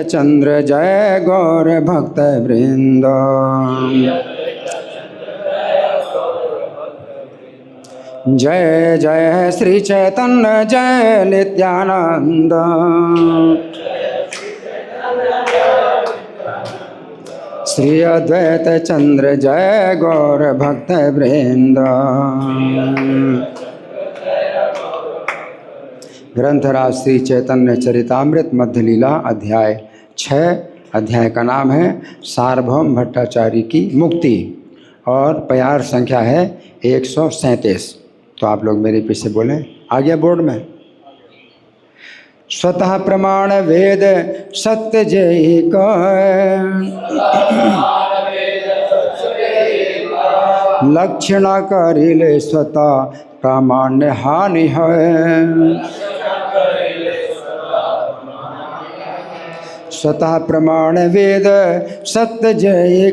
चंद्र जय गौर भक्त वृंद। जय जय श्री चैतन्य जय नित्यानंद। श्री अद्वैत चंद्र जय गौर भक्त वृंद। ग्रंथराज श्री चैतन्य चरितामृत मध्य लीला अध्याय 6। अध्याय का नाम है सार्वभौम भट्टाचार्य की मुक्ति और प्यार संख्या है 137। तो आप लोग मेरे पीछे बोलें, आ गया बोर्ड में। स्वतः प्रमाण वेद सत्य जय लक्षण करिले स्वतः प्रामाण्य हानि है। स्वतः प्रमाण वेद सत्य जय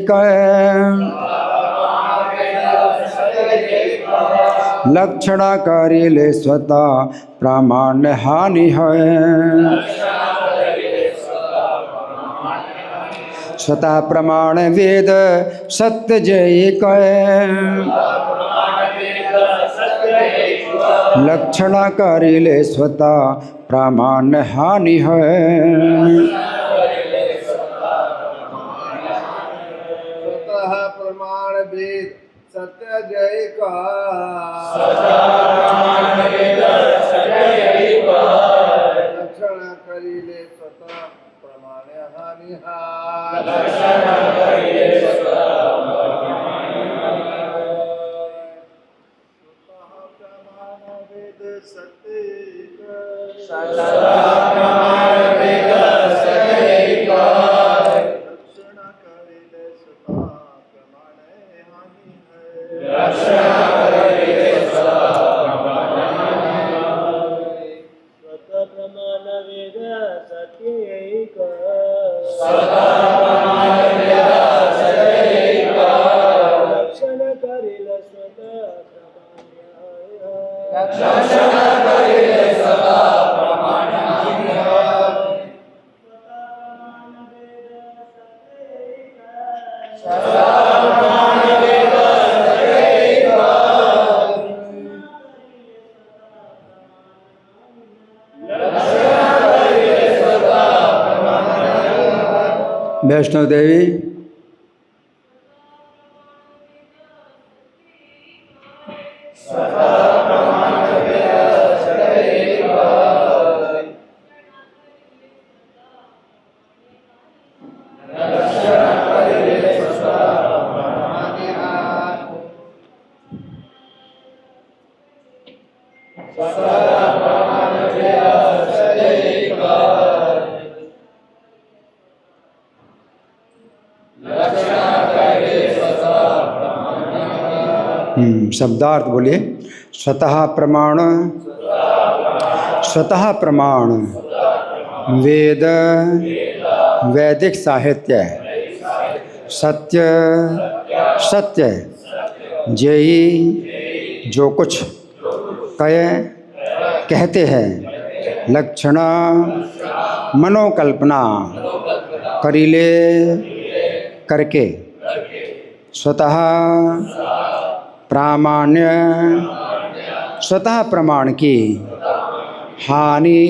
लक्षण करिले स्वतः प्रामाण्य हानि है। स्वतः प्रमाण वेद सत्य जय लक्षण करिले स्वतः प्रामाण्य हानि है। सत्य जय का लक्षण करिले स्वतः प्रमाण हानि वैष्णव देवी शब्दार्थ बोलिए। स्वतः प्रमाण, स्वतः प्रमाण वेद वैदिक साहित्य, सत्य सत्य, जयी जो कुछ कहते हैं, लक्षणा मनोकल्पना, करिले करके, स्वतः प्रामाण्य स्वतः प्रमाण की हानि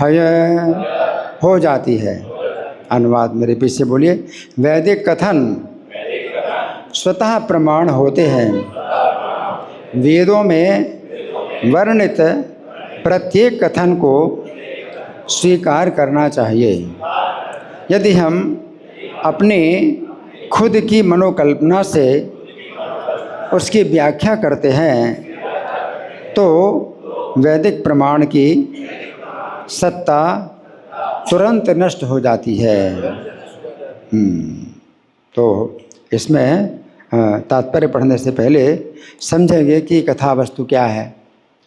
है हो जाती है। अनुवाद मेरे पीछे बोलिए। वैदिक कथन स्वतः प्रमाण होते हैं। वेदों में वर्णित प्रत्येक कथन को स्वीकार करना चाहिए। यदि हम अपने खुद की मनोकल्पना से उसकी व्याख्या करते हैं तो वैदिक प्रमाण की सत्ता तुरंत नष्ट हो जाती है। तो इसमें तात्पर्य पढ़ने से पहले समझेंगे कि कथा वस्तु क्या है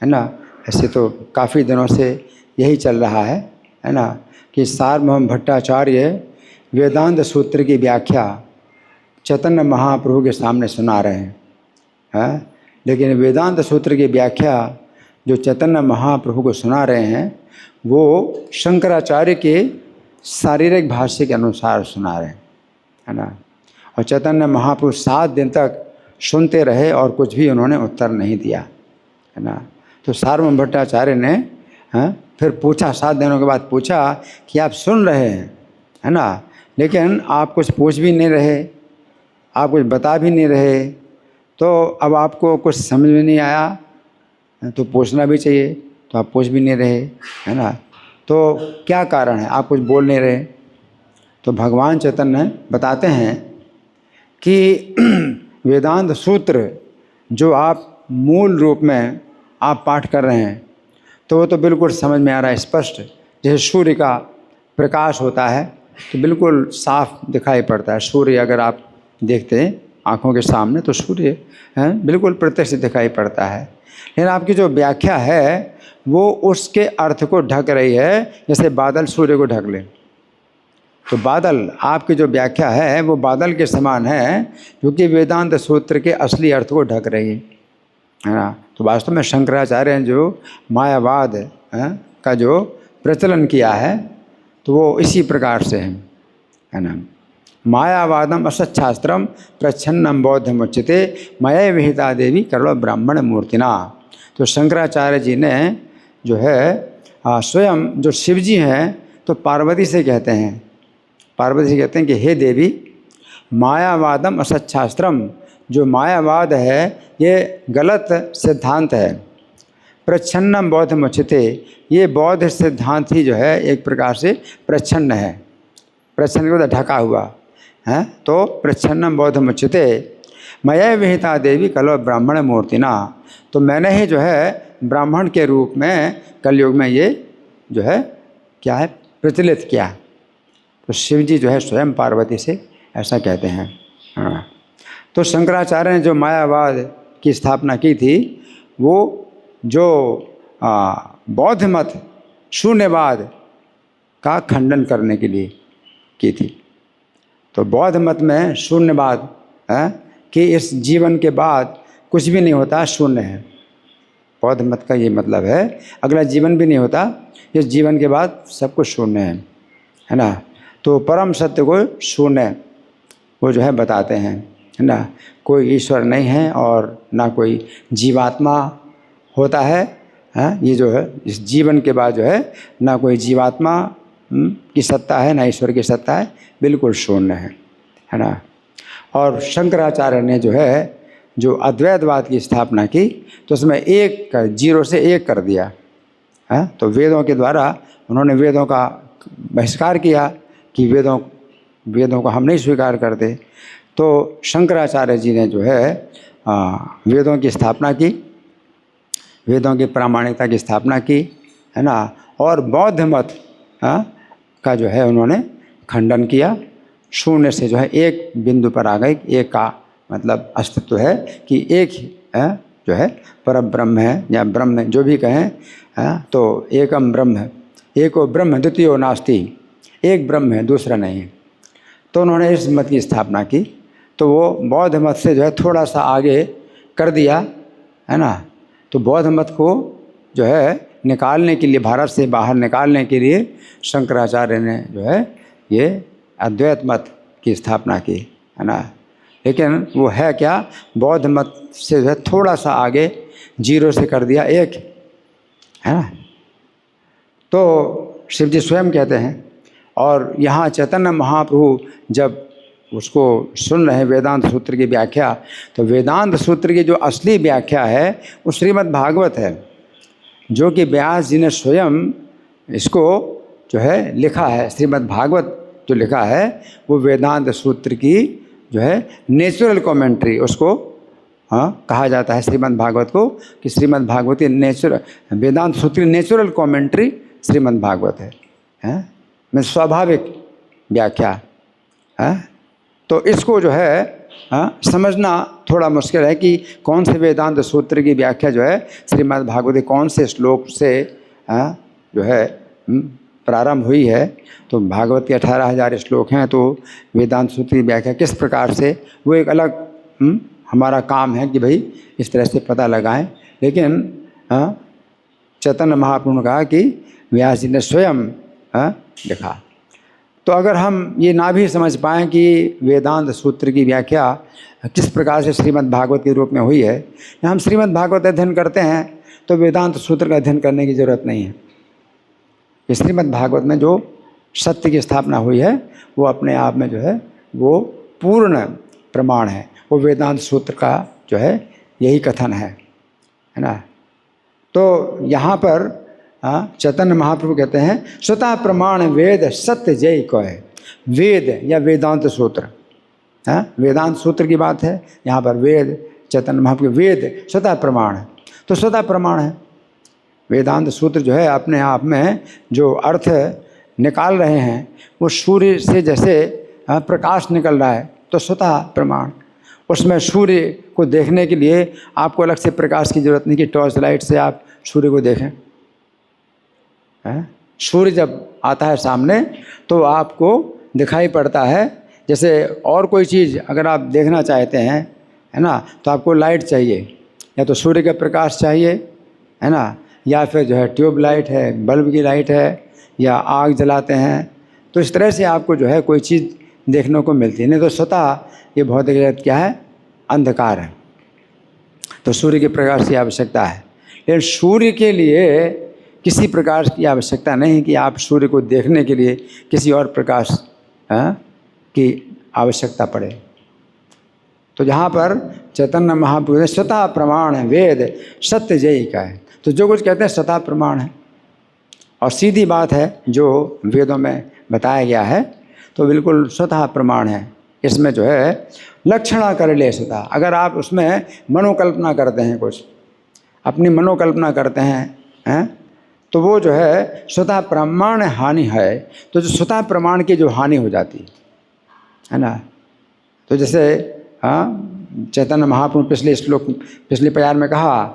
ना। ऐसे तो काफ़ी दिनों से यही चल रहा है ना, कि सार्वभौम भट्टाचार्य वेदांत सूत्र की व्याख्या चैतन्य महाप्रभु के सामने सुना रहे हैं। लेकिन वेदांत सूत्र की व्याख्या जो चैतन्य महाप्रभु को सुना रहे हैं वो शंकराचार्य के शारीरिक भाष्य के अनुसार सुना रहे हैं, है ना। और चैतन्य महाप्रभु 7 दिन तक सुनते रहे और कुछ भी उन्होंने उत्तर नहीं दिया, है ना। तो सार्वभौम भट्टाचार्य ने फिर पूछा, 7 दिनों के बाद पूछा कि आप सुन रहे हैं, है ना, लेकिन आप कुछ पूछ भी नहीं रहे, आप कुछ बता भी नहीं रहे, तो अब आपको कुछ समझ में नहीं आया, तो पूछना भी चाहिए, तो आप पूछ भी नहीं रहे, है ना। तो क्या कारण है, आप कुछ बोल नहीं रहे। तो भगवान चैतन्य बताते हैं कि वेदांत सूत्र जो आप मूल रूप में आप पाठ कर रहे हैं तो वो तो बिल्कुल समझ में आ रहा है स्पष्ट, जैसे सूर्य का प्रकाश होता है तो बिल्कुल साफ दिखाई पड़ता है। सूर्य अगर आप देखते हैं आँखों के सामने तो सूर्य बिल्कुल प्रत्यक्ष दिखाई पड़ता है, लेकिन आपकी जो व्याख्या है वो उसके अर्थ को ढक रही है, जैसे बादल सूर्य को ढक ले। तो बादल, आपकी जो व्याख्या है वो बादल के समान है, क्योंकि वेदांत सूत्र के असली अर्थ को ढक रही है ना। तो वास्तव में शंकराचार्य ने जो मायावाद का जो प्रचलन किया है तो वो इसी प्रकार से है ना। मायावादम असच्छास्त्रम प्रच्छन्नम बौद्धम उच्यते मया विहिता देवी करो ब्राह्मण मूर्तिना। तो शंकराचार्य जी ने जो है स्वयं जो शिव जी हैं तो पार्वती से कहते हैं, पार्वती से कहते हैं कि हे देवी, मायावादम असच्छास्त्रम, जो मायावाद है ये गलत सिद्धांत है, प्रच्छन्नम बौद्धम उच्यते, ये बौद्ध सिद्धांत ही जो है एक प्रकार से प्रच्छन्न है, प्रच्छन्न के मतलब ढका हुआ है। तो प्रच्छन्नम बौद्धम उच्यते मया विहिता देवी कलो ब्राह्मण मूर्तिना। तो मैंने ही जो है ब्राह्मण के रूप में कलयुग में ये जो है क्या है प्रचलित किया। तो शिव जी जो है स्वयं पार्वती से ऐसा कहते हैं। हाँ, तो शंकराचार्य ने जो मायावाद की स्थापना की थी वो जो बौद्ध मत शून्यवाद का खंडन करने के लिए की थी। तो बौद्ध मत में शून्यवाद है कि इस जीवन के बाद कुछ भी नहीं होता, शून्य है। बौद्ध मत का ये मतलब है अगला जीवन भी नहीं होता, इस जीवन के बाद सब कुछ शून्य है ना। तो परम सत्य को शून्य वो जो है बताते हैं, है ना। कोई ईश्वर नहीं है और ना कोई जीवात्मा होता है, ये जो है इस जीवन के बाद जो है ना कोई जीवात्मा की सत्ता है ना ईश्वर की सत्ता है, बिल्कुल शून्य है ना। और शंकराचार्य ने जो है जो अद्वैतवाद की स्थापना की तो उसमें एक जीरो से एक कर दिया है। तो वेदों के द्वारा उन्होंने वेदों का बहिष्कार किया कि वेदों को हम नहीं स्वीकार करते। तो शंकराचार्य जी ने जो है वेदों की स्थापना की, वेदों की प्रामाणिकता की स्थापना की, है ना। और बौद्ध मत का जो है उन्होंने खंडन किया। शून्य से जो है एक बिंदु पर आ गए, एक का मतलब अस्तित्व है कि एक जो है पर ब्रह्म है या ब्रह्म जो भी कहें, तो एकम ब्रह्म है, एको ब्रह्म द्वितीयो नास्ति, एक ब्रह्म है दूसरा नहीं है। तो उन्होंने इस मत की स्थापना की। तो वो बौद्ध मत से जो है थोड़ा सा आगे कर दिया, है ना। तो बौद्ध मत को जो है निकालने के लिए, भारत से बाहर निकालने के लिए शंकराचार्य ने जो है ये अद्वैत मत की स्थापना की, है ना। लेकिन वो है क्या, बौद्ध मत से जो है थोड़ा सा आगे जीरो से कर दिया एक, है ना। तो शिव जी स्वयं कहते हैं। और यहाँ चैतन्य महाप्रभु जब उसको सुन रहे हैं वेदांत सूत्र की व्याख्या, तो वेदांत सूत्र की जो असली व्याख्या है वो श्रीमद् भागवत है, जो कि व्यास जी ने स्वयं इसको जो है लिखा है। श्रीमद् भागवत जो लिखा है वो वेदांत सूत्र की जो है नेचुरल कमेंट्री उसको कहा जाता है श्रीमद् भागवत को, कि श्रीमद् भागवत नेचुरल वेदांत सूत्र की नेचुरल कमेंट्री श्रीमद् भागवत है में स्वाभाविक व्याख्या है। तो इसको जो है समझना थोड़ा मुश्किल है कि कौन से वेदांत सूत्र की व्याख्या जो है श्रीमद् भागवत कौन से श्लोक से जो है प्रारंभ हुई है। तो भागवत के 18,000 श्लोक हैं, तो वेदांत सूत्र की व्याख्या किस प्रकार से, वो एक अलग हमारा काम है कि भाई इस तरह से पता लगाएं। लेकिन चैतन्य महाप्रभु ने कहा कि व्यास जी ने स्वयं लिखा। तो अगर हम ये ना भी समझ पाएँ कि वेदांत सूत्र की व्याख्या किस प्रकार से श्रीमद् भागवत के रूप में हुई है, हम श्रीमद् भागवत अध्ययन करते हैं तो वेदांत सूत्र का अध्ययन करने की ज़रूरत नहीं है। ये श्रीमद् भागवत में जो सत्य की स्थापना हुई है वो अपने आप में जो है वो पूर्ण प्रमाण है। वो वेदांत सूत्र का जो है यही कथन है ना। तो यहाँ पर चैतन्य महाप्रभु कहते हैं स्वतः प्रमाण वेद सत्य जय को है। वेद या वेदांत सूत्र, वेदांत सूत्र की बात है यहाँ पर। वेद, चैतन्य महाप्रभु वेद स्वतः प्रमाण है, तो स्वतः प्रमाण है। वेदांत सूत्र जो है अपने आप में जो अर्थ निकाल रहे हैं वो सूर्य से जैसे प्रकाश निकल रहा है, तो स्वतः प्रमाण। उसमें सूर्य को देखने के लिए आपको अलग से प्रकाश की ज़रूरत नहीं कि टॉर्च लाइट से आप सूर्य को देखें। सूर्य जब आता है सामने तो आपको दिखाई पड़ता है। जैसे और कोई चीज़ अगर आप देखना चाहते हैं, है ना, तो आपको लाइट चाहिए, या तो सूर्य का प्रकाश चाहिए, है ना, या फिर जो है ट्यूब लाइट है, बल्ब की लाइट है, या आग जलाते हैं। तो इस तरह से आपको जो है कोई चीज़ देखने को मिलती है। नहीं तो स्वतः ये भौतिक जगत क्या है, अंधकार है। तो सूर्य के प्रकाश की आवश्यकता है, लेकिन सूर्य के लिए किसी प्रकाश की आवश्यकता नहीं कि आप सूर्य को देखने के लिए किसी और प्रकाश की आवश्यकता पड़े। तो जहाँ पर चैतन्य महाप्रभु ने स्वतः प्रमाण है, वेद सत्य जयी का है। तो जो कुछ कहते हैं स्वतः प्रमाण है, और सीधी बात है जो वेदों में बताया गया है तो बिल्कुल स्वतः प्रमाण है। इसमें जो है लक्षणा कर ले स्वतः। अगर आप उसमें मनोकल्पना करते हैं, कुछ अपनी मनोकल्पना करते हैं, तो वो जो है स्वतः प्रमाण हानि है। तो जो स्वतः प्रमाण की जो हानि हो जाती है ना, तो जैसे चैतन्य महाप्रभु पिछले प्यार में कहा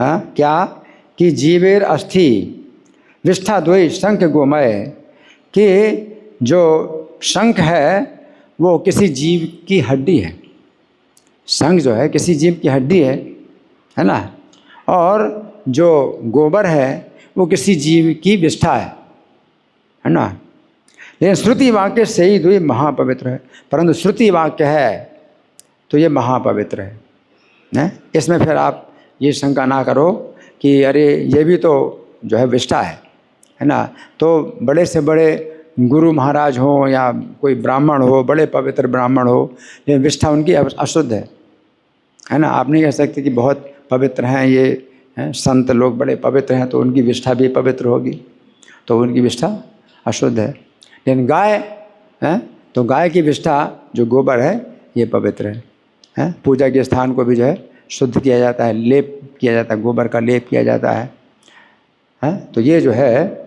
क्या कि जीवेर अस्थि विष्ठा द्वय शंख गोमय, कि जो शंख है वो किसी जीव की हड्डी है। शंख जो है किसी जीव की हड्डी है ना, और जो गोबर है वो किसी जीव की विष्ठा है ना। लेकिन श्रुति वाक्य से ही द्वय महापवित्र है, परंतु श्रुति वाक्य है तो ये महापवित्र है। इसमें फिर आप ये शंका ना करो कि अरे ये भी तो जो है विष्ठा है ना। तो बड़े से बड़े गुरु महाराज हो या कोई ब्राह्मण हो, बड़े पवित्र ब्राह्मण हो, लेकिन विष्ठा उनकी अशुद्ध है ना। आप नहीं कह सकते कि बहुत पवित्र हैं ये संत लोग, बड़े पवित्र हैं तो उनकी विष्ठा भी पवित्र होगी, तो उनकी विष्ठा अशुद्ध है। लेकिन गाय है तो गाय की विष्ठा जो गोबर है ये पवित्र है। पूजा के स्थान को भी जो है शुद्ध किया जाता है, लेप किया जाता है, गोबर का लेप किया जाता है। तो ये जो है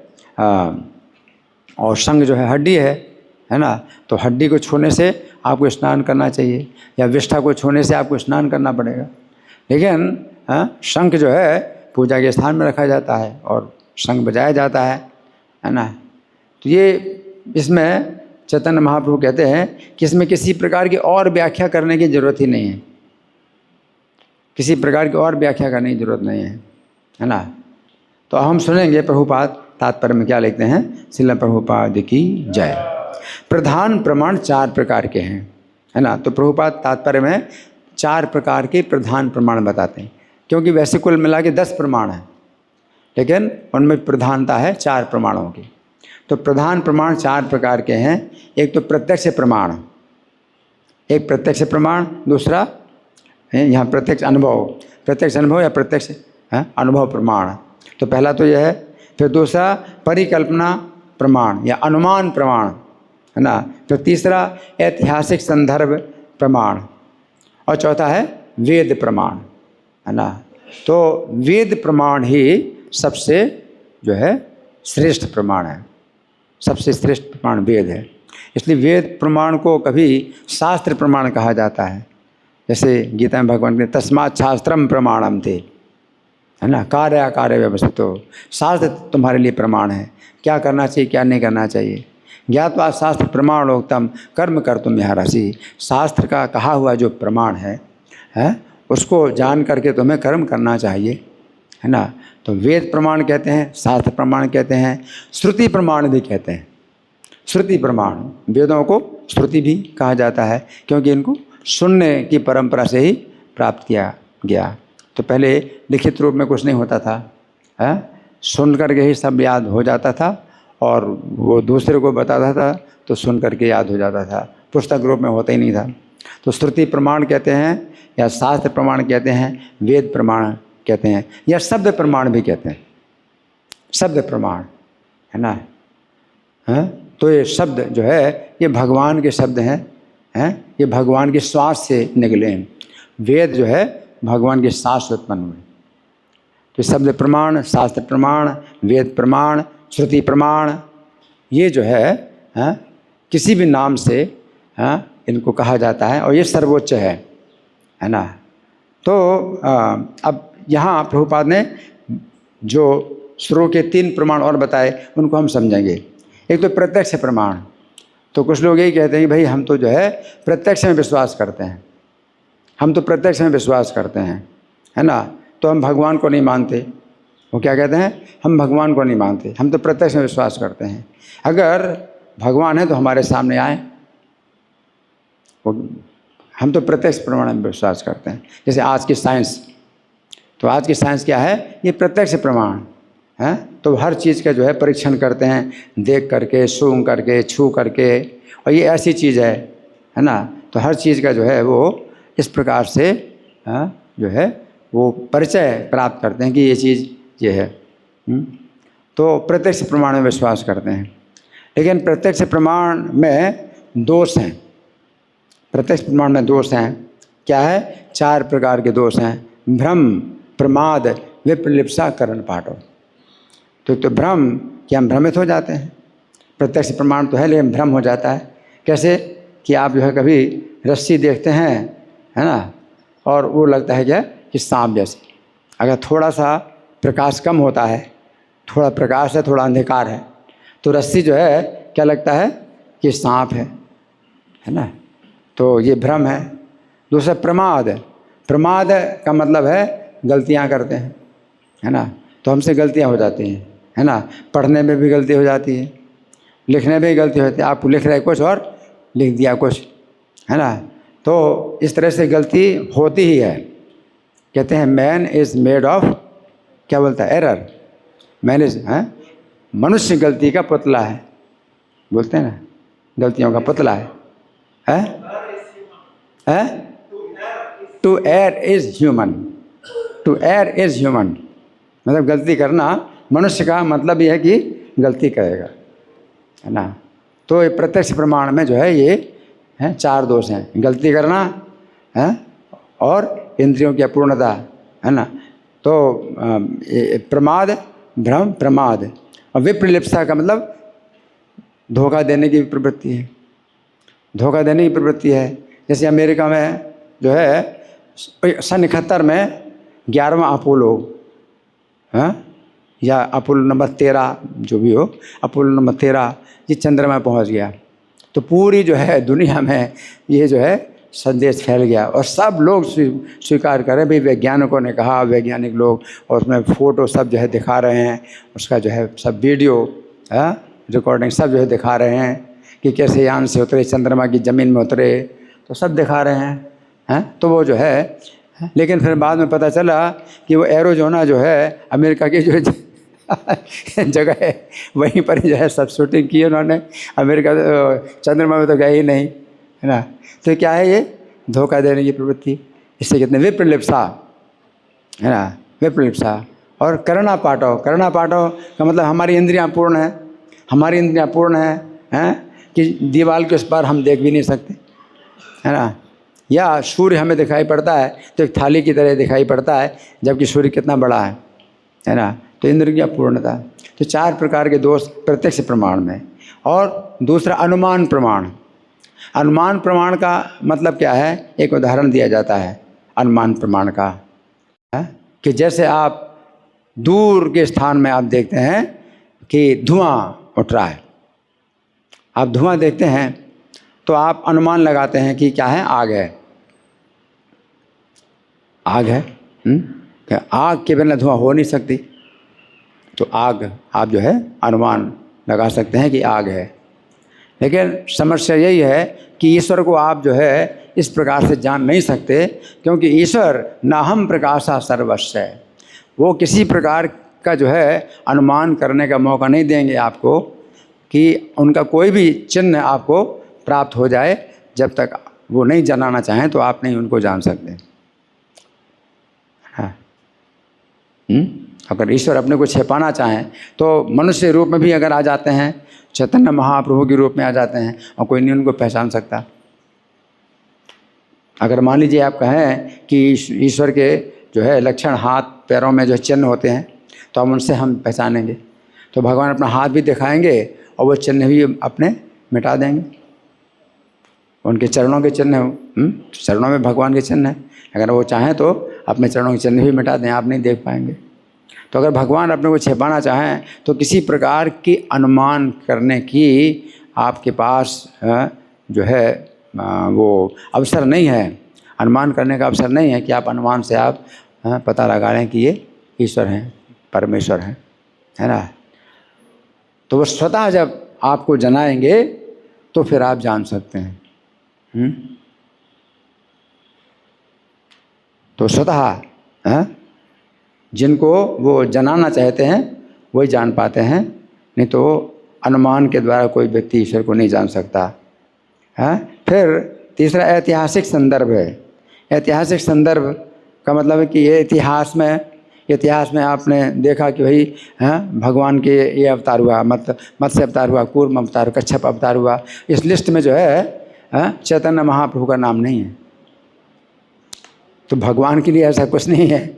और शंख जो है हड्डी है ना, तो हड्डी को छूने से आपको स्नान करना चाहिए, या विष्ठा को छूने से आपको स्नान करना पड़ेगा। लेकिन शंख जो है पूजा के स्थान में रखा जाता है और शंख बजाया जाता है ना। तो ये इसमें चैतन्य महाप्रभु कहते हैं कि इसमें किसी प्रकार की और व्याख्या करने की ज़रूरत ही नहीं है, किसी प्रकार की और व्याख्या करने की ज़रूरत नहीं है ना। तो हम सुनेंगे प्रभुपाद तात्पर्य में क्या लिखते हैं। श्रील प्रभुपाद की जय। प्रधान प्रमाण 4 प्रकार के हैं, है ना। तो प्रभुपाद तात्पर्य में 4 प्रकार के प्रधान प्रमाण बताते हैं, क्योंकि वैसे कुल मिला के 10 प्रमाण हैं, लेकिन उनमें प्रधानता है 4 प्रमाणों की। तो प्रधान प्रमाण 4 प्रकार के हैं। एक तो प्रत्यक्ष प्रमाण, एक प्रत्यक्ष प्रमाण, दूसरा यहाँ प्रत्यक्ष अनुभव या प्रत्यक्ष अनुभव प्रमाण। तो पहला तो यह है। फिर दूसरा परिकल्पना प्रमाण या अनुमान प्रमाण, है ना। फिर तीसरा ऐतिहासिक संदर्भ प्रमाण, और चौथा है वेद प्रमाण, है ना। तो वेद प्रमाण ही सबसे जो है श्रेष्ठ प्रमाण है, सबसे श्रेष्ठ प्रमाण वेद है। इसलिए वेद प्रमाण को कभी शास्त्र प्रमाण कहा जाता है। जैसे गीता में भगवान के तस्मात् शास्त्रम प्रमाणम थे, है ना, कार्य अकार्य व्यवस्थितो। शास्त्र तुम्हारे लिए प्रमाण है, क्या करना चाहिए क्या नहीं करना चाहिए। ज्ञात्वा शास्त्र प्रमाणोक्तम कर्म कर्तुम इहारसि। शास्त्र का कहा हुआ जो प्रमाण है उसको जान करके तुम्हें कर्म करना चाहिए, है ना। तो वेद प्रमाण कहते हैं, शास्त्र प्रमाण कहते हैं, श्रुति प्रमाण भी कहते हैं। श्रुति प्रमाण, वेदों को श्रुति भी कहा जाता है क्योंकि इनको सुनने की परंपरा से ही प्राप्त किया गया। तो पहले लिखित रूप में कुछ नहीं होता था, सुन करके ही सब याद हो जाता था और वो दूसरे को बताता था तो सुन करके याद हो जाता था, पुस्तक रूप में होता ही नहीं था। तो श्रुति प्रमाण कहते हैं या शास्त्र प्रमाण कहते हैं, वेद प्रमाण कहते हैं या शब्द प्रमाण भी कहते हैं। शब्द प्रमाण है ना, तो ये शब्द जो है ये भगवान के शब्द हैं, ये भगवान के श्वास से निकले हैं। वेद जो है भगवान के श्वास से उत्पन्न हुए। तो शब्द प्रमाण, शास्त्र प्रमाण, वेद प्रमाण, श्रुति प्रमाण, ये जो है किसी भी नाम से इनको कहा जाता है और ये सर्वोच्च है ना। तो अब यहाँ प्रभुपाद ने जो शुरू के 3 प्रमाण और बताए उनको हम समझेंगे। एक तो प्रत्यक्ष प्रमाण। तो कुछ लोग यही कहते हैं कि भाई हम तो जो है प्रत्यक्ष में विश्वास करते हैं, हम तो प्रत्यक्ष में विश्वास करते हैं, है ना, तो हम भगवान को नहीं मानते। वो क्या कहते हैं, हम भगवान को नहीं मानते, हम तो प्रत्यक्ष में विश्वास करते हैं। अगर भगवान है तो हमारे सामने आए, हम तो प्रत्यक्ष प्रमाण में विश्वास करते हैं। जैसे आज की साइंस, तो आज की साइंस क्या है, ये प्रत्यक्ष प्रमाण है। तो हर चीज़ का जो है परीक्षण करते हैं, देख करके, सूंघ करके, छू करके, और ये ऐसी चीज़ है ना। तो हर चीज़ का जो है वो इस प्रकार से जो है वो परिचय प्राप्त करते हैं कि ये चीज़ ये है। तो प्रत्यक्ष प्रमाण में विश्वास करते हैं। लेकिन प्रत्यक्ष प्रमाण में दोष हैं। प्रत्यक्ष प्रमाण में दोष हैं। क्या है, 4 प्रकार के दोष हैं। भ्रम, प्रमाद, विप्रलिप्सा, करण पाठो। तो भ्रम कि हम भ्रमित हो जाते हैं। प्रत्यक्ष प्रमाण तो है लेकिन भ्रम हो जाता है। कैसे कि आप जो है कभी रस्सी देखते हैं, है ना, और वो लगता है क्या कि सांप जैसे। अगर थोड़ा सा प्रकाश कम होता है, थोड़ा प्रकाश है, थोड़ा अंधकार है, तो रस्सी जो है क्या लगता है कि सांप है ना। तो ये भ्रम है। दूसरा प्रमाद। प्रमाद का मतलब है गलतियां करते हैं, है ना। तो हमसे गलतियां हो जाती हैं, है ना। पढ़ने में भी गलती हो जाती है, लिखने में भी गलती होती है। आप लिख रहे कुछ और लिख दिया कुछ, है ना। तो इस तरह से गलती होती ही है। कहते हैं मैन इज़ मेड ऑफ, क्या बोलता है, एरर। मैन इज, मनुष्य गलती का पुतला है, बोलते हैं ना, गलतियों का पुतला है। To err is human, to err is human, मतलब गलती करना मनुष्य का मतलब यह है कि गलती करेगा, है ना। तो ये प्रत्यक्ष प्रमाण में जो है ये 4 दोष हैं। गलती करना है और इंद्रियों की अपूर्णता, है ना। तो प्रमाद, भ्रम, प्रमाद। और विप्रलिप्सा का मतलब धोखा देने की प्रवृत्ति है, धोखा देने की प्रवृत्ति है। जैसे अमेरिका में जो है सन 71 में 11वां अपोलो, या अपोलो नंबर 13 जो भी हो, अपोलो नंबर 13 ये चंद्रमा पहुंच गया। तो पूरी जो है दुनिया में ये जो है संदेश फैल गया और सब लोग स्वीकार करें भाई वैज्ञानिकों ने कहा, वैज्ञानिक लोग, और उसमें फ़ोटो सब जो है दिखा रहे हैं, उसका जो है सब वीडियो रिकॉर्डिंग सब जो है दिखा रहे हैं कि कैसे यान से उतरे, चंद्रमा की ज़मीन में उतरे, तो सब दिखा रहे हैं। तो वो जो है, लेकिन फिर बाद में पता चला कि वो एरोजोना जो है अमेरिका की जो जगह है वहीं पर जो है सब शूटिंग की उन्होंने। अमेरिका चंद्रमा में तो गए ही नहीं, है ना। तो क्या है ये धोखा देने की प्रवृत्ति, इससे कितने विप्रलिप्सा, है ना, विप्रलिप्सा। और करना पाठो, करना पाठो का मतलब हमारी इंद्रियां पूर्ण है, हमारी इंद्रियां पूर्ण हैं कि दीवार के उस पार हम देख भी नहीं सकते, है ना। या सूर्य हमें दिखाई पड़ता है तो एक थाली की तरह दिखाई पड़ता है, जबकि सूर्य कितना बड़ा है ना। तो इंद्र की अपूर्णता। तो 4 प्रकार के दोष प्रत्यक्ष प्रमाण में। और दूसरा अनुमान प्रमाण। अनुमान प्रमाण का मतलब क्या है, एक उदाहरण दिया जाता है अनुमान प्रमाण का, कि जैसे आप दूर के स्थान में आप देखते हैं कि धुआं उठ रहा है, आप धुआं देखते हैं तो आप अनुमान लगाते हैं कि क्या है, आग है, आग है। आग के बिना धुआं हो नहीं सकती, तो आग आप जो है अनुमान लगा सकते हैं कि आग है। लेकिन समस्या यही है कि ईश्वर को आप जो है इस प्रकार से जान नहीं सकते, क्योंकि ईश्वर नाहम प्रकाशा सर्वस्व है। वो किसी प्रकार का जो है अनुमान करने का मौका नहीं देंगे आपको कि उनका कोई भी चिन्ह आपको प्राप्त हो जाए। जब तक वो नहीं जानना चाहें तो आप नहीं उनको जान सकते। हाँ, अगर ईश्वर अपने को छिपाना चाहें तो मनुष्य रूप में भी अगर आ जाते हैं, चैतन्य महाप्रभु के रूप में आ जाते हैं और कोई नहीं उनको पहचान सकता। अगर मान लीजिए आप कहें कि ईश्वर के जो है लक्षण हाथ पैरों में जो चिन्ह होते हैं तो उनसे हम पहचानेंगे, तो भगवान अपना हाथ भी दिखाएंगे और वो चिन्ह भी अपने मिटा देंगे। उनके चरणों के चिन्ह, चरणों में भगवान के चिन्ह है, अगर वो चाहें तो अपने चरणों के चिन्ह भी मिटा दें, आप नहीं देख पाएंगे। तो अगर भगवान अपने को छिपाना चाहें तो किसी प्रकार की अनुमान करने की आपके पास जो है वो अवसर नहीं है, अनुमान करने का अवसर नहीं है कि आप अनुमान से आप पता लगा लें कि ये ईश्वर हैं, परमेश्वर हैं, है ना। तो वो स्वतः जब आपको जनाएंगे तो फिर आप जान सकते हैं। तो स्वतः जिनको वो जनाना चाहते हैं वही जान पाते हैं, नहीं तो अनुमान के द्वारा कोई व्यक्ति ईश्वर को नहीं जान सकता है। फिर तीसरा ऐतिहासिक संदर्भ है। ऐतिहासिक संदर्भ का मतलब है कि ये इतिहास में आपने देखा कि भाई भगवान के ये अवतार हुआ, मत्स्य अवतार हुआ, कूर्म अवतार, कच्छप अवतार हुआ। इस लिस्ट में जो है चैतन्य महाप्रभु का नाम नहीं है। तो भगवान के लिए ऐसा कुछ नहीं है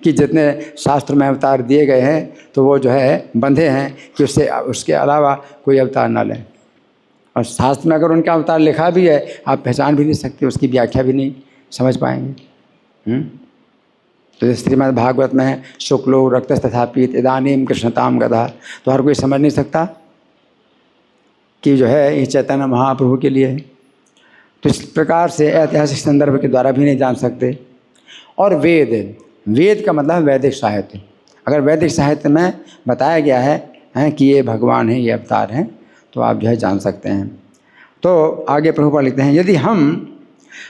कि जितने शास्त्र में अवतार दिए गए हैं तो वो जो है बंधे हैं कि उसके अलावा कोई अवतार ना लें। और शास्त्र में अगर उनका अवतार लिखा भी है आप पहचान भी नहीं सकते, उसकी व्याख्या भी नहीं समझ पाएंगे। तो श्रीमद् भागवत में है शुक्लो रक्तस् तथा पीत इदानीम कृष्णताम गदा, तो हर कोई समझ नहीं सकता कि जो है ये चैतन्य महाप्रभु के लिए है। तो इस प्रकार से ऐतिहासिक संदर्भ के द्वारा भी नहीं जान सकते। और वेद का मतलब वैदिक साहित्य। अगर वैदिक साहित्य में बताया गया है कि ये भगवान हैं, ये अवतार हैं, तो आप जो है जान सकते हैं। तो आगे प्रभुपाद लिखते हैं, यदि हम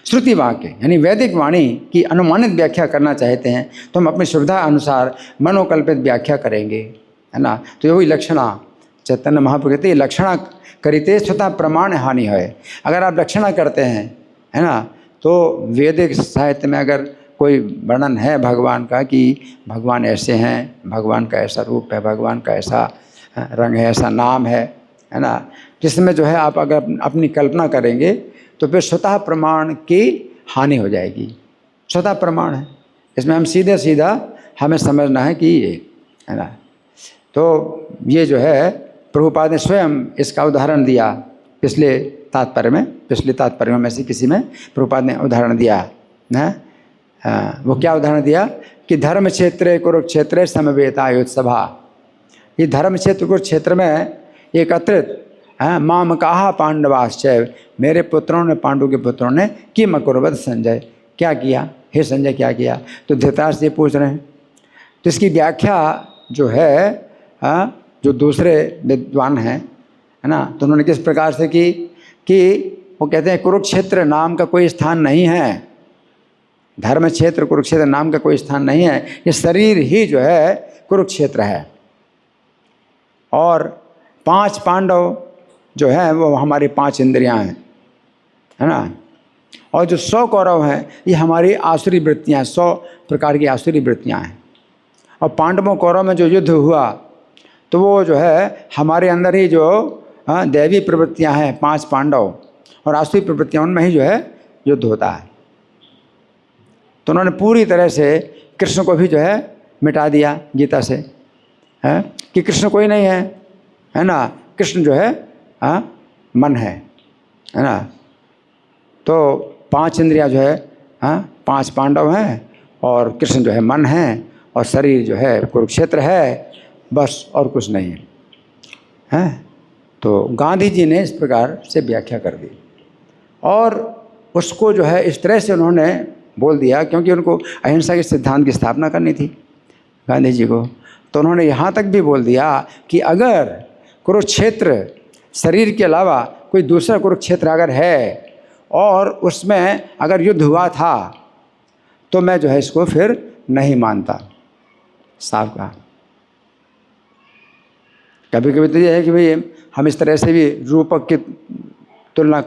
श्रुति वाक्य यानी वैदिक वाणी की अनुमानित व्याख्या करना चाहते हैं तो हम अपनी सुविधा अनुसार मनोकल्पित व्याख्या करेंगे, है ना। तो यही लक्षणा चैतन्य महाप्रभु कहते हैं, लक्षणा करिते स्वतः प्रमाण हानि है। अगर आप लक्षणा करते हैं, है ना, तो वैदिक साहित्य में अगर कोई वर्णन है भगवान का कि भगवान ऐसे हैं, भगवान का ऐसा रूप है, भगवान का ऐसा रंग है, ऐसा नाम है ना, जिसमें जो है आप अगर अपनी कल्पना करेंगे तो फिर स्वतः प्रमाण की हानि हो जाएगी। स्वतः प्रमाण है, इसमें हम सीधा हमें समझना है कि ये, है ना। तो ये जो है प्रभुपाद ने स्वयं इसका उदाहरण दिया पिछले तात्पर्य में से किसी में प्रभुपाद ने उदाहरण दिया है। वो क्या उदाहरण दिया कि धर्म क्षेत्र कुरुक्षेत्र समवेतायुत्सभा। ये धर्म क्षेत्र कुरुक्षेत्र में एकत्रित मामकाहा पांडवाश्चैव, मेरे पुत्रों ने, पांडु के पुत्रों ने, किम अकुर्वत संजय, क्या किया हे संजय, क्या किया। तो धृतराष्ट्र से पूछ रहे हैं। तो इसकी व्याख्या जो है जो दूसरे विद्वान हैं, है ना, तो उन्होंने किस प्रकार से की कि वो कहते हैं कुरुक्षेत्र नाम का कोई स्थान नहीं है, धर्म क्षेत्र कुरुक्षेत्र नाम का कोई स्थान नहीं है, ये शरीर ही जो है कुरुक्षेत्र है। और 5 पांडव जो हैं वो हमारी 5 इंद्रियां हैं, है ना। और जो 100 कौरव हैं ये हमारी आसुरी वृत्तियाँ, 100 प्रकार की आसुरी वृत्तियाँ हैं। और पांडवों कौरव में जो युद्ध हुआ तो वो जो है हमारे अंदर ही जो दैवी प्रवृत्तियाँ हैं 5 पांडव, और आसुरी प्रवृत्तियाँ, उनमें ही जो है युद्ध होता है। तो उन्होंने पूरी तरह से कृष्ण को भी जो है मिटा दिया गीता से, है कि कृष्ण कोई नहीं है ना, कृष्ण जो है मन है ना। तो 5 इंद्रियां जो है 5 पांडव हैं और कृष्ण जो है मन है, और शरीर जो है कुरुक्षेत्र है, बस और कुछ नहीं है। तो गांधी जी ने इस प्रकार से व्याख्या कर दी और उसको जो है इस तरह से उन्होंने बोल दिया, क्योंकि उनको अहिंसा के सिद्धांत की स्थापना करनी थी गांधी जी को। तो उन्होंने यहाँ तक भी बोल दिया कि अगर कुरुक्षेत्र शरीर के अलावा कोई दूसरा कुरुक्षेत्र अगर है और उसमें अगर युद्ध हुआ था तो मैं जो है इसको फिर नहीं मानता। साफ कहा। कभी कभी तो ये है कि भाई हम इस तरह से भी रूपक की तुलना,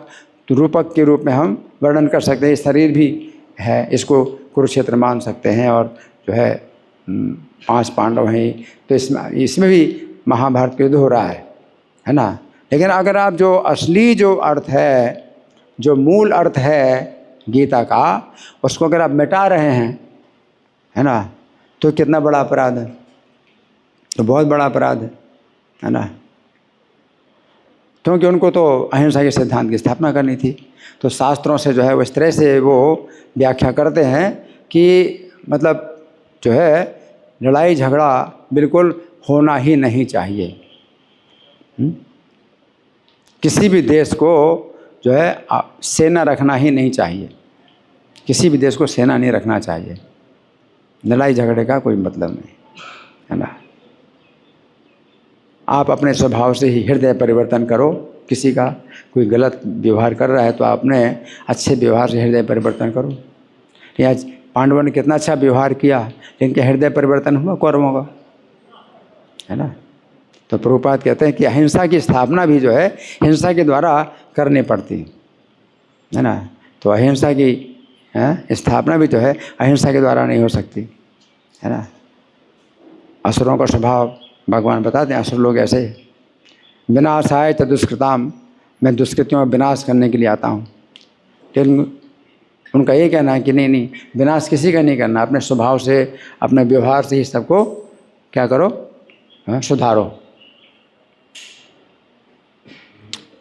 रूपक के रूप में हम वर्णन कर सकते हैं। ये शरीर भी है, इसको कुरुक्षेत्र मान सकते हैं और जो है 5 पांडव हैं, तो इसमें भी महाभारत का युद्ध हो रहा है ना। लेकिन अगर आप जो असली जो अर्थ है, जो मूल अर्थ है गीता का, उसको अगर आप मिटा रहे हैं, है ना, तो कितना बड़ा अपराध है, तो बहुत बड़ा अपराध है ना। क्योंकि उनको तो अहिंसा के सिद्धांत की स्थापना करनी थी। तो शास्त्रों से जो है वो इस तरह से वो व्याख्या करते हैं कि मतलब जो है लड़ाई झगड़ा बिल्कुल होना ही नहीं चाहिए। किसी भी देश को जो है सेना रखना ही नहीं चाहिए, किसी भी देश को सेना नहीं रखना चाहिए। लड़ाई झगड़े का कोई मतलब नहीं, है ना। आप अपने स्वभाव से ही हृदय परिवर्तन करो। किसी का कोई गलत व्यवहार कर रहा है तो आपने अच्छे व्यवहार से हृदय परिवर्तन करो। या पांडवों ने कितना अच्छा व्यवहार किया, लेकिन क्या हृदय परिवर्तन हुआ कौरवों का, है ना। तो प्रभुपाद कहते हैं कि अहिंसा की स्थापना भी जो है हिंसा के द्वारा करनी पड़ती है ना। तो अहिंसा की स्थापना भी जो है अहिंसा के द्वारा नहीं हो सकती, है ना। असुरों का स्वभाव भगवान बताते हैं, असुर लोग ऐसे विनाशाय च दुष्कृताम, मैं दुष्कृतियों का विनाश करने के लिए आता हूँ। लेकिन उनका ये कहना है कि नहीं, विनाश किसी का नहीं करना, अपने स्वभाव से अपने व्यवहार से ही सबको क्या करो, सुधारो।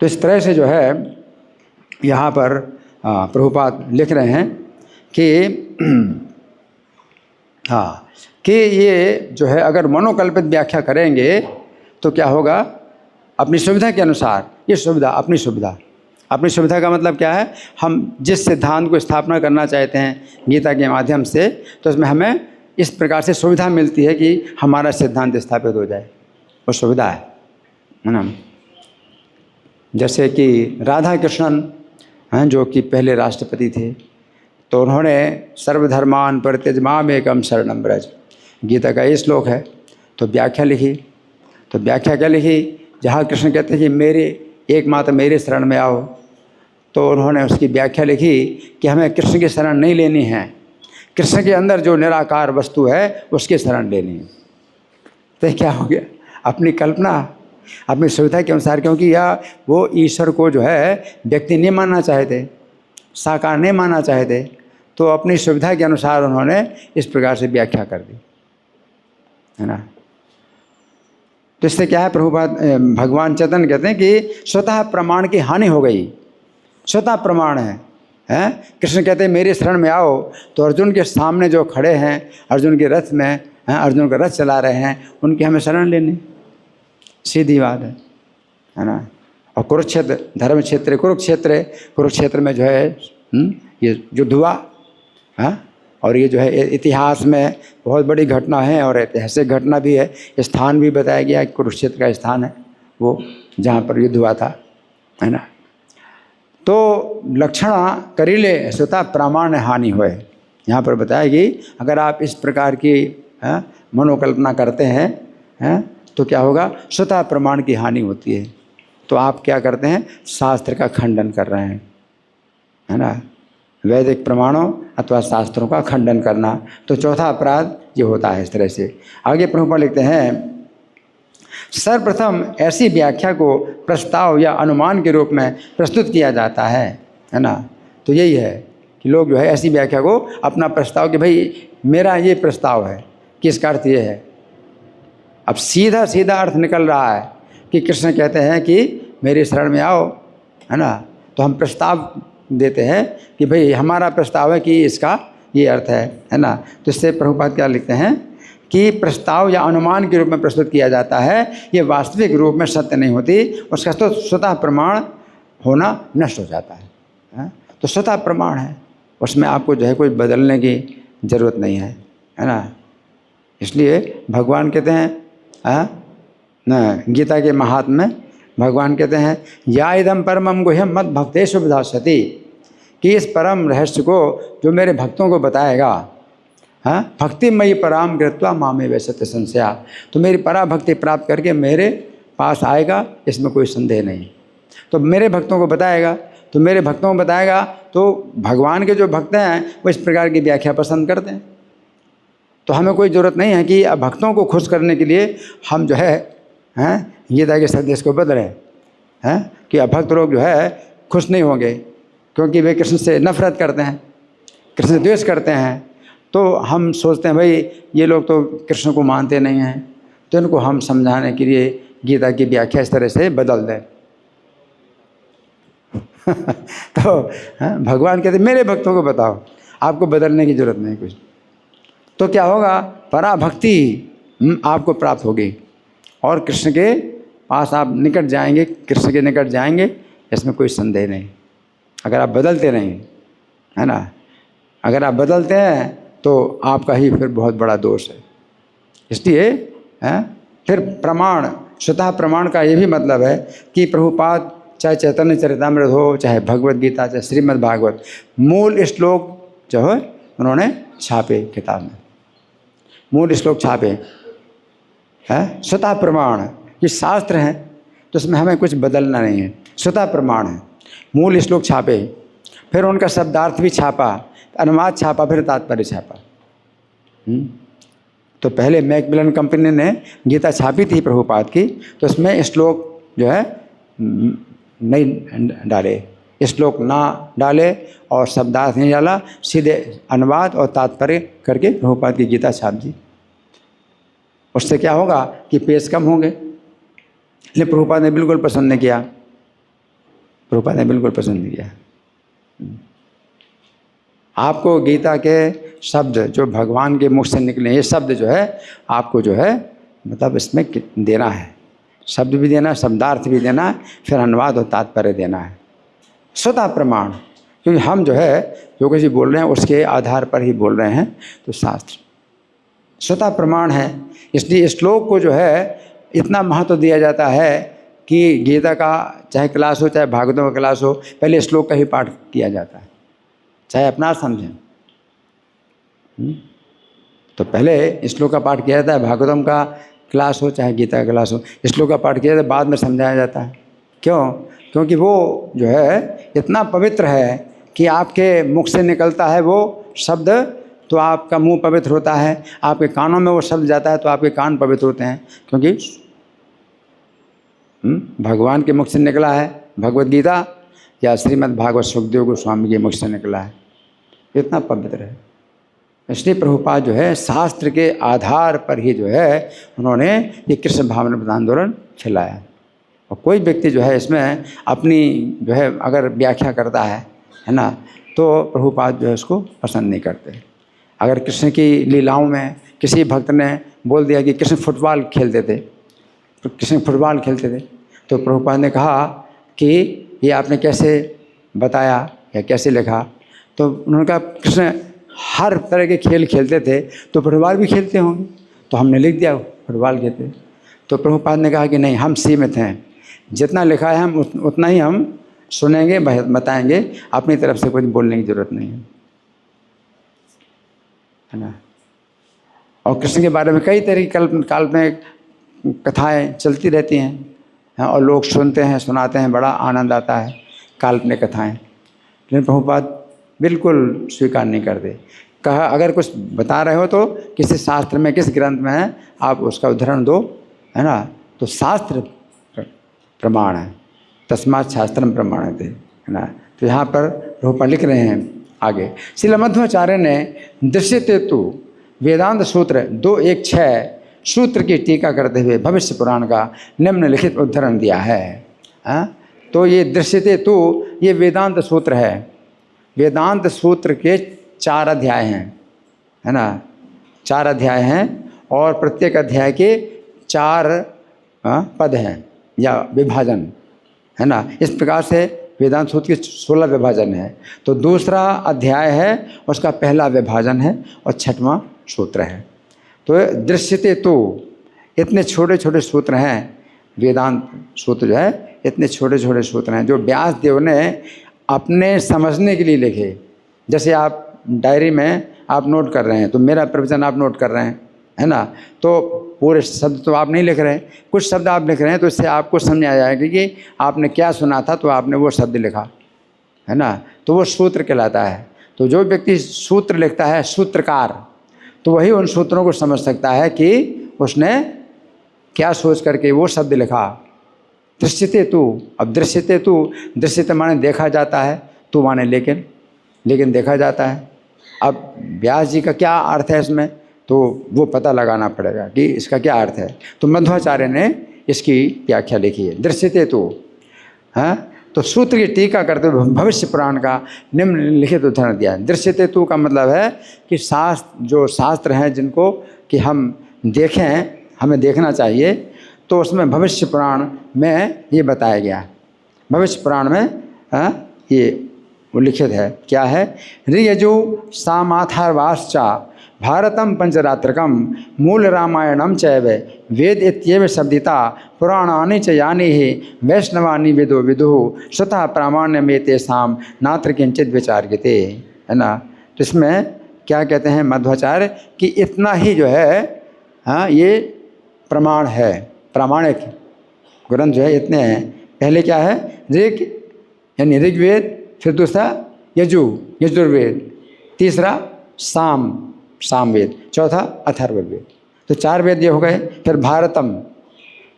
तो इस तरह से जो है यहाँ पर प्रभुपाद लिख रहे हैं कि हाँ, कि ये जो है अगर मनोकल्पित व्याख्या करेंगे तो क्या होगा, अपनी सुविधा के अनुसार। ये सुविधा, अपनी सुविधा, अपनी सुविधा का मतलब क्या है, हम जिस सिद्धांत को स्थापना करना चाहते हैं गीता के माध्यम से, तो इसमें हमें इस प्रकार से सुविधा मिलती है कि हमारा सिद्धांत स्थापित हो जाए, वो सुविधा है ना। जैसे कि राधा कृष्णन हैं जो कि पहले राष्ट्रपति थे, तो उन्होंने सर्वधर्मान परित्यज मामेकम शरणम व्रज, गीता का ये श्लोक है। तो व्याख्या लिखी, तो व्याख्या क्या लिखी, जहाँ कृष्ण कहते हैं कि मेरे एकमात्र मेरे शरण में आओ, तो उन्होंने उसकी व्याख्या लिखी कि हमें कृष्ण की शरण नहीं लेनी है, कृष्ण के अंदर जो निराकार वस्तु है उसकी शरण लेनी है। तो क्या हो गया, अपनी कल्पना, अपनी सुविधा के अनुसार, क्योंकि यह वो ईश्वर को जो है व्यक्ति नहीं मानना चाहते, साकार नहीं मानना चाहते, तो अपनी सुविधा के अनुसार उन्होंने इस प्रकार से व्याख्या कर दी, है ना। तो इससे क्या है, प्रभुपाद भगवान चैतन्य कहते हैं कि स्वतः प्रमाण की हानि हो गई। स्वतः प्रमाण है, हैं। कृष्ण कहते हैं मेरे शरण में आओ, तो अर्जुन के सामने जो खड़े हैं, अर्जुन के रथ में हैं, अर्जुन का रथ चला रहे हैं, उनकी हमें शरण लेनी, सीधी बात है ना। और कुरुक्षेत्र धर्म क्षेत्र, कुरुक्षेत्र में जो है ये युद्ध हुआ, हाँ। और ये जो है इतिहास में बहुत बड़ी घटना है और ऐतिहासिक घटना भी है। स्थान भी बताया गया है, कुरुक्षेत्र का स्थान है वो जहाँ पर युद्ध हुआ था, है ना। तो लक्षणा करीले स्वतः प्रामाण्य हानि हुए, यहाँ पर बताया कि अगर आप इस प्रकार की मनोकल्पना करते हैं तो क्या होगा, स्वतः प्रमाण की हानि होती है। तो आप क्या करते हैं, शास्त्र का खंडन कर रहे हैं, है ना। वैदिक प्रमाणों अथवा शास्त्रों का खंडन करना, तो चौथा अपराध ये होता है। इस तरह से आगे प्रभुपाद लिखते हैं, सर्वप्रथम ऐसी व्याख्या को प्रस्ताव या अनुमान के रूप में प्रस्तुत किया जाता है ना। तो यही है कि लोग जो है ऐसी व्याख्या को अपना प्रस्ताव, कि भाई मेरा ये प्रस्ताव है, कि इसका अर्थ ये है। अब सीधा सीधा अर्थ निकल रहा है कि कृष्ण कहते हैं कि मेरे शरण में आओ, है ना। तो हम प्रस्ताव देते हैं कि भाई हमारा प्रस्ताव है कि इसका ये अर्थ है ना। तो इससे प्रभुपाद क्या लिखते हैं कि प्रस्ताव या अनुमान के रूप में प्रस्तुत किया जाता है, ये वास्तविक रूप में सत्य नहीं होती, उसका तो स्वतः प्रमाण होना नष्ट हो जाता है। तो स्वतः प्रमाण है, उसमें आपको जो है कोई बदलने की ज़रूरत नहीं है ना। इसलिए भगवान कहते हैं न गीता के महात्म्य में भगवान कहते हैं या इदम परमम गुह्यम मद भक्तेषु विधास्यति, कि इस परम रहस्य को जो मेरे भक्तों को बताएगा, भक्तिमयी पराम कृत्वा मामे वैसत्य संशया, तो मेरी परा भक्ति प्राप्त करके मेरे पास आएगा, इसमें कोई संदेह नहीं। तो मेरे भक्तों को बताएगा, तो मेरे भक्तों को बताएगा, तो भगवान के जो भक्त हैं वो इस प्रकार की व्याख्या पसंद करते हैं। तो हमें कोई ज़रूरत नहीं है कि अब भक्तों को खुश करने के लिए हम जो है गीता के संदेश को बदलें, कि अभक्त लोग जो है खुश नहीं होंगे, क्योंकि वे कृष्ण से नफरत करते हैं, कृष्ण से द्वेष करते हैं। तो हम सोचते हैं भाई ये लोग तो कृष्ण को मानते नहीं हैं, तो इनको हम समझाने के लिए गीता की व्याख्या इस तरह से बदल दें। तो भगवान कहते मेरे भक्तों को बताओ, आपको बदलने की जरूरत नहीं कुछ। तो क्या होगा, पराभक्ति आपको प्राप्त होगी और कृष्ण के पास आप निकट जाएंगे, कृष्ण के निकट जाएंगे, इसमें कोई संदेह नहीं। अगर आप बदलते नहीं, है ना, अगर आप बदलते हैं तो आपका ही फिर बहुत बड़ा दोष है। इसलिए फिर प्रमाण, स्वतः प्रमाण का ये भी मतलब है कि प्रभुपाद चाहे चैतन्य चरितामृत हो, चाहे भगवत गीता, चाहे श्रीमद् भागवत, मूल श्लोक जो है उन्होंने छापे किताब में, मूल श्लोक छापे, स्वतः प्रमाण। ये शास्त्र हैं तो उसमें हमें कुछ बदलना नहीं है, स्वतः प्रमाण है। मूल श्लोक छापे, फिर उनका शब्दार्थ भी छापा, अनुवाद छापा, फिर तात्पर्य छापा। तो पहले मैकमिलन कंपनी ने गीता छापी थी प्रभुपाद की, तो उसमें श्लोक जो है नहीं डाले, श्लोक ना डाले और शब्दार्थ नहीं डाला, सीधे अनुवाद और तात्पर्य करके प्रभुपाद की गीता छाप दी। उससे क्या होगा कि पेज कम होंगे, लेकिन प्रभुपाद ने बिल्कुल पसंद नहीं किया, प्रभुपाद ने बिल्कुल पसंद नहीं किया। आपको गीता के शब्द जो भगवान के मुख से निकले, ये शब्द जो है आपको जो है मतलब इसमें देना है, शब्द भी देना, शब्दार्थ भी देना, फिर अनुवाद और तात्पर्य देना है, स्वतः प्रमाण। क्योंकि हम जो है जो कुछ बोल रहे हैं उसके आधार पर ही बोल रहे हैं, तो शास्त्र स्वतः प्रमाण है। इसलिए श्लोक को जो है इतना महत्व दिया जाता है कि गीता का चाहे क्लास हो, चाहे भागवतों का क्लास हो, पहले श्लोक का ही पाठ किया जाता है, चाहे अपना समझें। तो पहले श्लोक का पाठ किया जाता है, भागवतम का क्लास हो चाहे गीता का क्लास हो, श्लोक का पाठ किया जाता है, बाद में समझाया जाता है। क्यों? क्योंकि वो जो है इतना पवित्र है कि आपके मुख से निकलता है वो शब्द तो आपका मुंह पवित्र होता है, आपके कानों में वो शब्द जाता है तो आपके कान पवित्र होते हैं, क्योंकि भगवान के मुख से निकला है भगवत गीता, या श्रीमद् भागवत सुखदेव गोस्वामी के मुख से निकला है, इतना पवित्र है। इसलिए प्रभुपाद जो है शास्त्र के आधार पर ही जो है उन्होंने ये कृष्ण भावना आंदोलन चलाया। और कोई व्यक्ति जो है इसमें अपनी जो है अगर व्याख्या करता है ना, तो प्रभुपाद जो है उसको पसंद नहीं करते। अगर कृष्ण की लीलाओं में किसी भक्त ने बोल दिया कि कृष्ण फुटबॉल खेलते थे, तो कृष्ण फुटबॉल खेलते थे, तो प्रभुपाद ने कहा कि ये आपने कैसे बताया या कैसे लिखा? तो उन्होंने कहा कृष्ण हर तरह के खेल खेलते थे, तो फुटबॉल भी खेलते होंगे, तो हमने लिख दिया फुटबॉल खेलते। तो प्रभुपाद ने कहा कि नहीं, हम सीमित हैं, जितना लिखा है हम उतना ही हम सुनेंगे, बताएंगे, अपनी तरफ से कुछ बोलने की जरूरत नहीं है ना। और कृष्ण के बारे में कई तरह की काल्पनिक कथाएं चलती रहती हैं और लोग सुनते हैं, सुनाते हैं, बड़ा आनंद आता है काल्पनिक कथाएं। लेकिन प्रभुपाद बिल्कुल स्वीकार नहीं करते। कहा अगर कुछ बता रहे हो तो किसी शास्त्र में, किस ग्रंथ में है, आप उसका उदाहरण दो, है ना। तो शास्त्र प्रमाण है, तस्मात् शास्त्रम प्रमाणते, है ना। तो यहाँ पर प्रभुपाद लिख रहे हैं आगे, श्रील मध्वाचार्य ने दृश्यते तु वेदांत सूत्र 216 सूत्र की टीका करते हुए भविष्य पुराण का निम्नलिखित उद्धरण दिया है। तो ये दृश्यते तु ये वेदांत सूत्र है। वेदांत सूत्र के 4 अध्याय हैं, है ना, 4 अध्याय हैं और प्रत्येक अध्याय के 4 पद हैं या विभाजन, है ना। इस प्रकार से वेदांत सूत्र के 16 विभाजन है। तो दूसरा अध्याय है, उसका पहला विभाजन है और 6वां सूत्र है। तो दृश्यते तो, इतने छोटे छोटे सूत्र हैं, वेदांत सूत्र जो है इतने छोटे छोटे सूत्र हैं जो व्यास देव ने अपने समझने के लिए लिखे। जैसे आप डायरी में आप नोट कर रहे हैं तो मेरा प्रवचन आप नोट कर रहे हैं, है ना, तो पूरे शब्द तो आप नहीं लिख रहे हैं, कुछ शब्द आप लिख रहे हैं, तो इससे आपको समझ आ जाएगा कि आपने क्या सुना था तो आपने वो शब्द लिखा, है ना, तो वो सूत्र कहलाता है। तो जो व्यक्ति सूत्र लिखता है, सूत्रकार, तो वही उन सूत्रों को समझ सकता है कि उसने क्या सोच करके वो शब्द लिखा। दृश्यते तू, अब दृश्यते तू, दृश्यते माने देखा जाता है, तू माने लेकिन देखा जाता है। अब व्यास जी का क्या अर्थ है इसमें, तो वो पता लगाना पड़ेगा कि इसका क्या अर्थ है। तो मध्वाचार्य ने इसकी व्याख्या लिखी है, दृश्यते तू। हाँ, तो सूत्र की टीका करते हुए भविष्य पुराण का निम्नलिखित उदाहरण दिया है। दृश्यते तू का मतलब है कि जो शास्त्र हैं जिनको कि हम देखें, हमें देखना चाहिए, तो उसमें भविष्य पुराण में ये बताया गया है। भविष्य पुराण में ये उल्लिखित है, क्या है, ऋयजु सामाथर्वाश्चा भारतम पंचरात्रकम मूल रामायणम चैव वेद इत्येव शब्दिता पुराणानि च यानि ही वैष्णवानि विदो विदुः स्वतः प्रामाण्यमे तेषां नात्र किंचित विचार्यते, है ना। तो इसमें क्या कहते हैं मध्वाचार्य कि इतना ही जो है, हाँ, ये प्रमाण है, प्रामाणिक ग्रंथ जो है इतने हैं। पहले क्या है, ऋग यानी ऋग्वेद, फिर दूसरा यजुर्वेद, तीसरा सामवेद, चौथा अथर्ववेद। तो 4 वेद ये हो गए। फिर भारतम,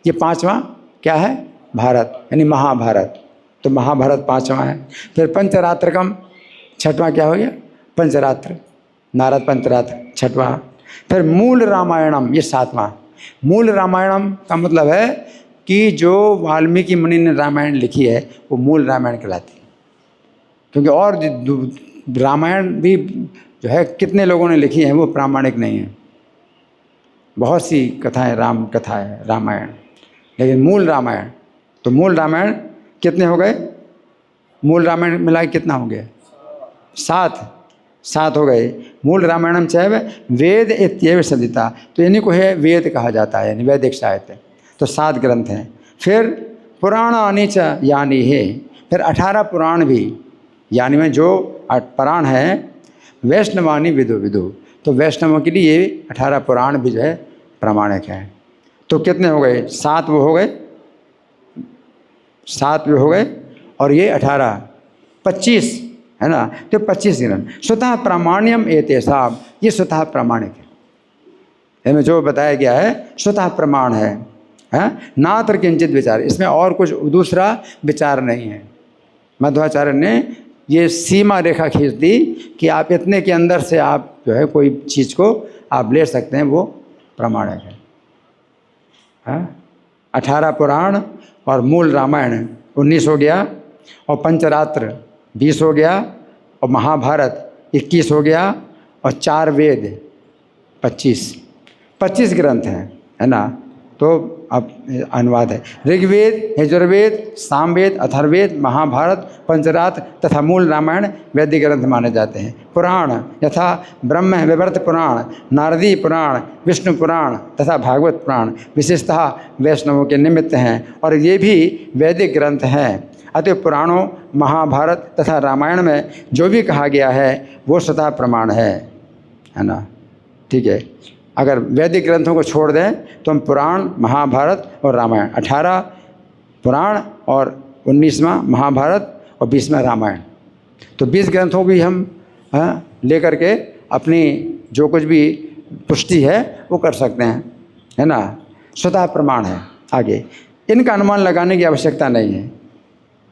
ये 5वां क्या है, भारत यानी महाभारत, तो महाभारत 5वां है। फिर पंचरात्रकम 6वां क्या हो गया, पंचरात्र, नारद पंचरात्र 6वां। फिर मूल रामायणम, ये 7वां। मूल रामायणम का मतलब है कि जो वाल्मीकि मुनि ने रामायण लिखी है वो मूल रामायण कहलाती है, क्योंकि और रामायण भी जो है कितने लोगों ने लिखी है वो प्रामाणिक नहीं है। बहुत सी कथाएं, राम कथा है रामायण, लेकिन मूल रामायण, तो मूल रामायण कितने हो गए, मूल रामायण मिला के कितना हो गया, 7 हो गए। मूल रामायणम चैव वेद इत्येव शब्दिता, तो इन्हीं को है वेद कहा जाता है, यानी वैदिक साहित्य। तो 7 ग्रंथ हैं। फिर पुराणानि च यानि है, फिर 18 पुराण भी, यानी में जो पुराण है वैष्णवानि विदु, तो वैष्णवों के लिए ये 18 पुराण भी जो है प्रामाणिक हैं। तो कितने हो गए, 7 वो हो गए, 7 भी हो गए, और ये 18, 25, है ना। तो 25 ग्रंथ स्वतः प्रामाण्यम एतेषाम, ये स्वतः प्रामाणिक है, इनमें जो बताया गया है स्वतः प्रमाण है, नात्र किंचित विचार, इसमें और कुछ दूसरा विचार नहीं है। मध्वाचार्य ने ये सीमा रेखा खींच दी कि आप इतने के अंदर से आप जो है कोई चीज़ को आप ले सकते हैं, वो प्रामाणिक है। 18 पुराण और मूल रामायण 19 हो गया, और पंचरात्र 20 हो गया, और महाभारत 21 हो गया, और 4 वेद 25 ग्रंथ हैं, है ना। तो अब अनुवाद है, ऋग्वेद, यजुर्वेद, सामवेद, अथर्ववेद, महाभारत, पंचरात्र तथा मूल रामायण वैदिक ग्रंथ माने जाते हैं। पुराण यथा ब्रह्म विवर्त पुराण, नारदी पुराण, विष्णु पुराण तथा भागवत पुराण विशेषतः वैष्णवों के निमित्त हैं, और ये भी वैदिक ग्रंथ हैं। अतः पुराणों, महाभारत तथा रामायण में जो भी कहा गया है वो स्वतः प्रमाण है ना। ठीक है, अगर वैदिक ग्रंथों को छोड़ दें तो हम पुराण, महाभारत और रामायण, 18 पुराण और 19वां महाभारत और 20वां रामायण, तो 20 ग्रंथों की हम लेकर के अपनी जो कुछ भी पुष्टि है वो कर सकते हैं, है ना। स्वतः प्रमाण है। आगे इनका अनुमान लगाने की आवश्यकता नहीं है,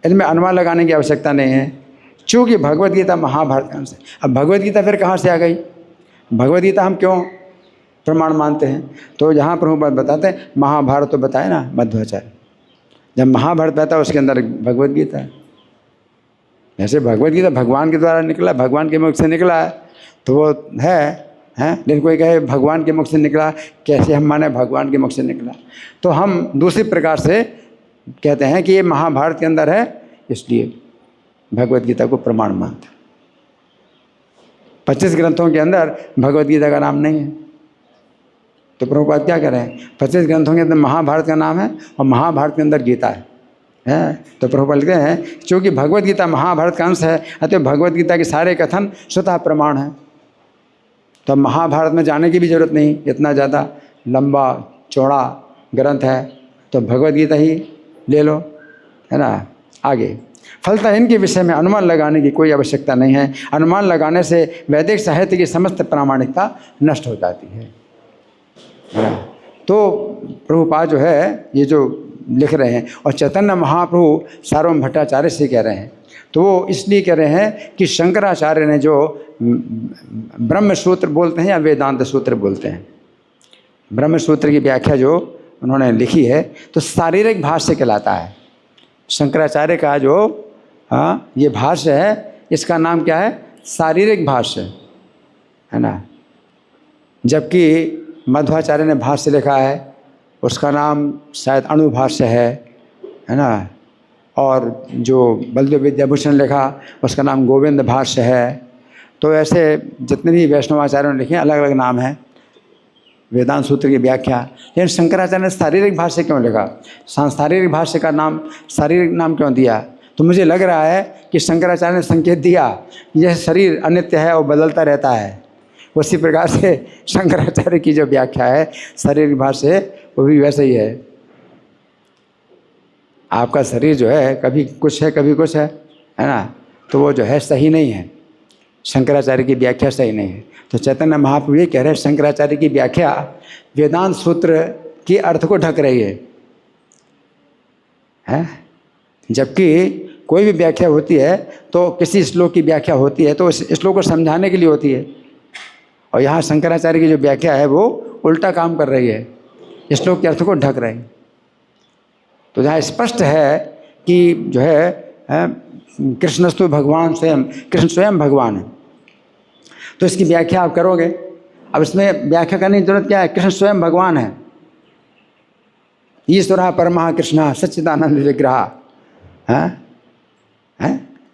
इनमें अनुमान लगाने की आवश्यकता नहीं है, चूँकि भगवद गीता महाभारत का अंश है। अब भगवद गीता फिर कहाँ से आ गई, भगवद गीता हम क्यों प्रमाण मानते हैं, तो जहाँ प्रभुपाद बताते हैं महाभारत तो बताए ना मध्वाचार्य, जब महाभारत बताया उसके अंदर भगवद गीता है। जैसे भगवद गीता भगवान के द्वारा निकला, भगवान के मुख से निकला है, तो वो है लेकिन कोई कहे भगवान के मुख से निकला, कैसे हम माने भगवान के मुख से निकला, तो हम दूसरी प्रकार से कहते हैं कि ये महाभारत के अंदर है, इसलिए भगवद गीता को प्रमाण मानते हैं। 25 ग्रंथों के अंदर भगवद गीता का नाम नहीं है, तो प्रभुपाद क्या कह रहे हैं, 25 ग्रंथों के अंदर महाभारत का नाम है और महाभारत के अंदर गीता है। तो प्रभुपाद लिखते हैं चूँकि भगवत गीता महाभारत का अंश है, अतः भगवत गीता के सारे कथन स्वतः प्रमाण है। तो महाभारत में जाने की भी जरूरत नहीं, इतना ज़्यादा लंबा चौड़ा ग्रंथ है, तो भगवत गीता ही ले लो, है ना। आगे, फलतः इनके विषय में अनुमान लगाने की कोई आवश्यकता नहीं है। अनुमान लगाने से वैदिक साहित्य की समस्त प्रामाणिकता नष्ट हो जाती है ना। तो प्रभुपाद जो है ये जो लिख रहे हैं, और चैतन्य महाप्रभु सार्वभौम भट्टाचार्य से कह रहे हैं, तो वो इसलिए कह रहे हैं कि शंकराचार्य ने जो ब्रह्म सूत्र बोलते हैं या वेदांत सूत्र बोलते हैं, ब्रह्म सूत्र की व्याख्या जो उन्होंने लिखी है तो शारीरिक भाष्य कहलाता है। शंकराचार्य का जो ये भाष्य है इसका नाम क्या है, शारीरिक भाष्य, है ना। जबकि मध्वाचार्य ने भाष्य लिखा है उसका नाम शायद अणुभाष्य है ना। और जो बलदेव विद्याभूषण लिखा उसका नाम गोविंद भाष्य है। तो ऐसे जितने भी वैष्णवाचार्यों ने लिखे अलग अलग नाम है वेदांत सूत्र की व्याख्या। लेकिन शंकराचार्य ने शारीरिक भाष्य क्यों लिखा, शारीरिक भाष्य का नाम शारीरिक नाम क्यों दिया, तो मुझे लग रहा है कि शंकराचार्य ने संकेत दिया यह शरीर अनित्य है और बदलता रहता है। उसी प्रकार से शंकराचार्य की जो व्याख्या है शारीरिक भाष्य वो भी वैसे ही है। आपका शरीर जो है कभी कुछ है कभी कुछ है ना, तो वो जो है सही नहीं है, शंकराचार्य की व्याख्या सही नहीं है। तो चैतन्य महाप्रभु ये कह रहे हैं शंकराचार्य की व्याख्या वेदांत सूत्र के अर्थ को ढक रही है? जबकि कोई भी व्याख्या होती है तो किसी श्लोक की व्याख्या होती है तो उस श्लोक को समझाने के लिए होती है, और यहाँ शंकराचार्य की जो व्याख्या है वो उल्टा काम कर रही है, श्लोक के अर्थ को ढक रही है। तो जहाँ स्पष्ट है कि जो है कृष्णस्तु भगवान स्वयं, कृष्ण स्वयं भगवान है, तो इसकी व्याख्या आप करोगे। अब इसमें व्याख्या करने की जरूरत क्या है, कृष्ण स्वयं भगवान है, ईश्वर परमः कृष्ण सच्चिदानंद विग्रह है।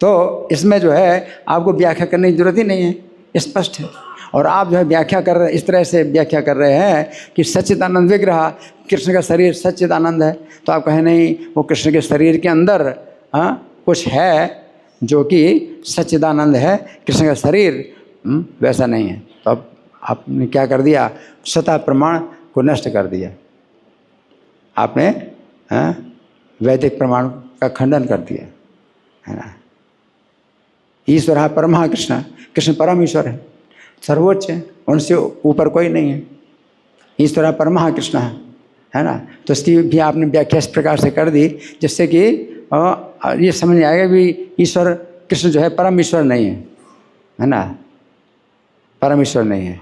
तो इसमें जो है आपको व्याख्या करने की जरूरत ही नहीं है, स्पष्ट है। और आप जो है व्याख्या कर रहे, इस तरह से व्याख्या कर रहे हैं कि सच्चिदानंद विग्रह, कृष्ण का शरीर सच्चिदानंद है, तो आप कहें नहीं वो कृष्ण के शरीर के अंदर कुछ है जो कि सच्चिदानंद है, कृष्ण का शरीर वैसा नहीं है। तो अब आपने क्या कर दिया, स्वतः प्रमाण को नष्ट कर दिया, आपने वैदिक प्रमाण का खंडन कर दिया, है ना। ईश्वर परमः कृष्ण, कृष्ण परम ईश्वर है, सर्वोच्च है, उनसे ऊपर कोई नहीं है, ईश्वर परमः कृष्ण है ना। तो इसकी भी आपने व्याख्या इस प्रकार से कर दी जिससे कि ये समझ में आएगा भी ईश्वर कृष्ण जो है परम ईश्वर नहीं है ना, परम ईश्वर नहीं है।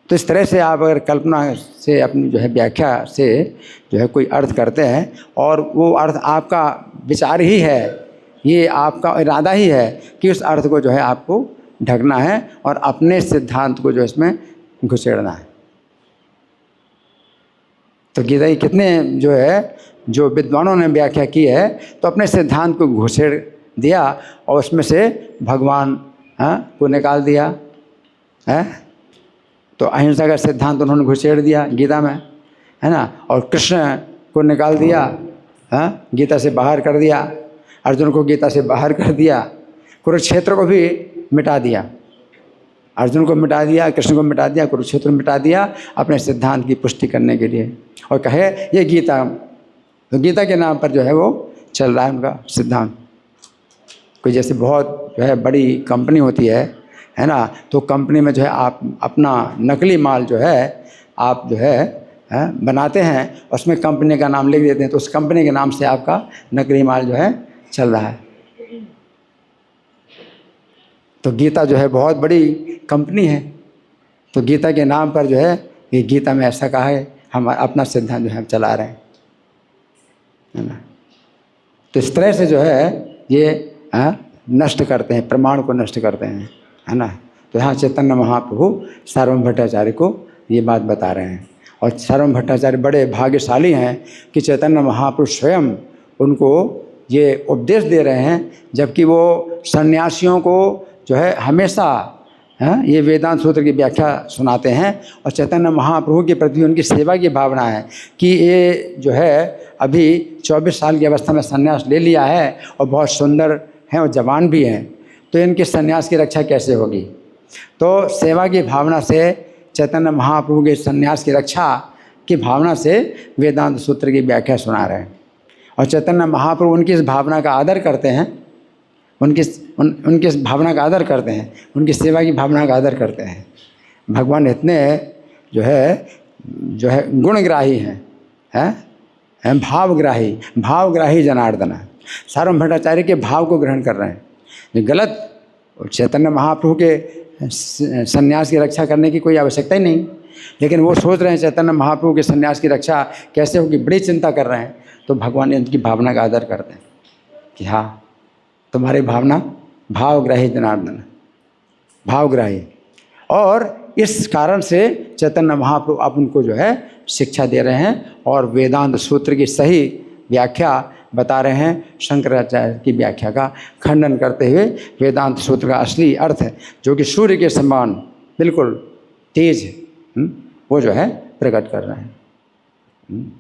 तो इस तरह से आप अगर कल्पना से अपनी जो है व्याख्या से जो है कोई अर्थ करते हैं और वो अर्थ आपका विचार ही है, ये आपका इरादा ही है कि उस अर्थ को जो है आपको ढकना है और अपने सिद्धांत को जो इसमें घुसेड़ना है। तो गीता की कितने जो है जो विद्वानों ने व्याख्या की है तो अपने सिद्धांत को घुसेड़ दिया और उसमें से भगवान को निकाल दिया है। तो अहिंसा का सिद्धांत उन्होंने घुसेड़ दिया गीता में, है ना, और कृष्ण को निकाल दिया, गीता से बाहर कर दिया, अर्जुन को गीता से बाहर कर दिया, कुरुक्षेत्र को भी मिटा दिया, अर्जुन को मिटा दिया, कृष्ण को मिटा दिया, कुरुक्षेत्र को मिटा दिया अपने सिद्धांत की पुष्टि करने के लिए, और कहे ये गीता, तो गीता के नाम पर जो है वो चल रहा है उनका सिद्धांत। कोई जैसे बहुत जो है बड़ी कंपनी होती है ना, तो कंपनी में जो है आप अपना नकली माल जो है आप जो है बनाते हैं, उसमें कंपनी का नाम लिख देते हैं, तो उस कंपनी के नाम से आपका नकली माल जो है चल रहा है। तो गीता जो है बहुत बड़ी कंपनी है, तो गीता के नाम पर जो है ये गीता में ऐसा कहा है, हम अपना सिद्धांत जो है हम चला रहे हैं, है ना। तो इस तरह से जो है ये नष्ट करते हैं, प्रमाण को नष्ट करते हैं, है ना। तो यहाँ चैतन्य महाप्रभु सार्वभौम भट्टाचार्य को ये बात बता रहे हैं, और सार्वभौम भट्टाचार्य बड़े भाग्यशाली हैं कि चैतन्य महाप्रभु स्वयं उनको ये उपदेश दे रहे हैं, जबकि वो सन्यासियों को जो है हमेशा हाँ, ये वेदांत सूत्र की व्याख्या सुनाते हैं और चैतन्य महाप्रभु के प्रति उनकी सेवा की भावना है कि ये जो है अभी 24 साल की अवस्था में संन्यास ले लिया है और बहुत सुंदर हैं और जवान भी हैं, तो इनके संन्यास की रक्षा कैसे होगी। तो सेवा की भावना से चैतन्य महाप्रभु के संन्यास की रक्षा की भावना से वेदांत सूत्र की व्याख्या सुना रहे हैं और चैतन्य महाप्रभु उनकी इस भावना का आदर करते हैं, उनकी इस भावना का आदर करते हैं, उनकी सेवा की भावना का आदर करते हैं। भगवान इतने जो है गुणग्राही हैं, भावग्राही जनार्दन। सार्वभौम भट्टाचार्य के भाव को ग्रहण कर रहे हैं। ये गलत, चैतन्य महाप्रभु के संन्यास की रक्षा करने की कोई आवश्यकता ही नहीं, लेकिन वो सोच रहे हैं चैतन्य महाप्रभु के संन्यास की रक्षा कैसे होगी, बड़ी चिंता कर रहे हैं। तो भगवान उनकी भावना का आदर करते हैं कि हाँ, तुम्हारी भावना भावग्राही जनार्दन, भावग्राही। और इस कारण से चैतन्य महाप्रभु अब उनको जो है शिक्षा दे रहे हैं और वेदांत सूत्र की सही व्याख्या बता रहे हैं। शंकराचार्य की व्याख्या का खंडन करते हुए वेदांत सूत्र का असली अर्थ है, जो कि सूर्य के समान बिल्कुल तेज वो जो है प्रकट कर रहे हैं।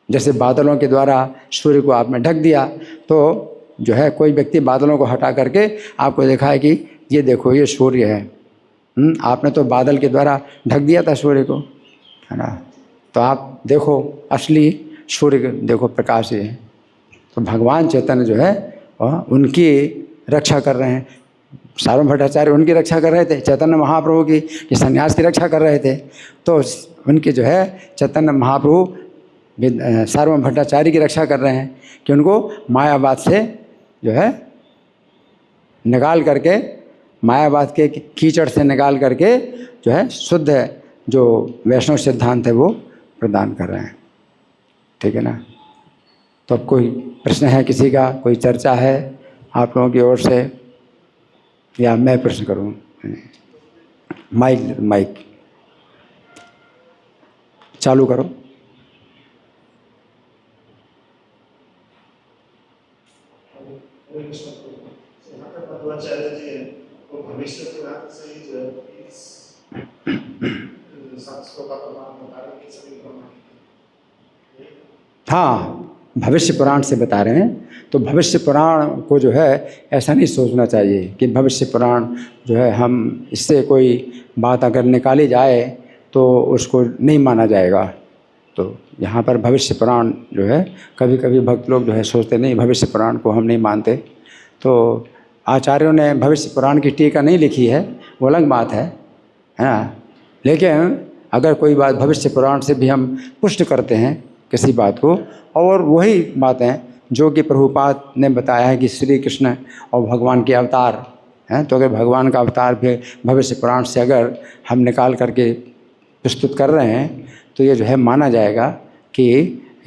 जैसे बादलों के द्वारा सूर्य को आपने ढक दिया, तो जो है कोई व्यक्ति बादलों को हटा करके आपको देखा है कि ये देखो ये सूर्य है। आपने तो बादल के द्वारा ढक दिया था सूर्य को, है ना। तो आप देखो असली सूर्य देखो प्रकाश है। तो भगवान चैतन्य जो है वह उनकी रक्षा कर रहे हैं। सार्वभौम भट्टाचार्य उनकी रक्षा कर रहे थे, चैतन्य महाप्रभु की संन्यास की रक्षा कर रहे थे। तो उनके जो है चैतन्य महाप्रभु सार्वभौम भट्टाचार्य की रक्षा कर रहे हैं कि उनको मायावाद से जो है निकाल करके, मायावाद के कीचड़ से निकाल करके जो है शुद्ध जो वैष्णव सिद्धांत है वो प्रदान कर रहे हैं। ठीक है ना। तो अब कोई प्रश्न है किसी का, कोई चर्चा है आप लोगों की ओर से, या मैं प्रश्न करूं? माइक चालू करो। मध्वाचार्य जी है वो भविष्य पुराण से ही जो है इस शास्त्रों का प्रमाण बता रहे हैं, सभी प्रमाण। हाँ, भविष्य पुराण से बता रहे हैं। तो भविष्य पुराण को जो है ऐसा नहीं सोचना चाहिए कि भविष्य पुराण जो है हम इससे कोई बात अगर निकाली जाए तो उसको नहीं माना जाएगा। तो यहाँ पर भविष्य पुराण जो है कभी कभी भक्त लोग जो है सोचते नहीं, भविष्य पुराण को हम नहीं मानते। तो आचार्यों ने भविष्य पुराण की टीका नहीं लिखी है, वो अलग बात है ना। लेकिन अगर कोई बात भविष्य पुराण से भी हम पुष्ट करते हैं किसी बात को, और वही बातें जो कि प्रभुपाद ने बताया है कि श्री कृष्ण और भगवान के अवतार हैं, तो अगर भगवान का अवतार भी भविष्य पुराण से अगर हम निकाल करके प्रस्तुत कर रहे हैं तो ये जो है माना जाएगा कि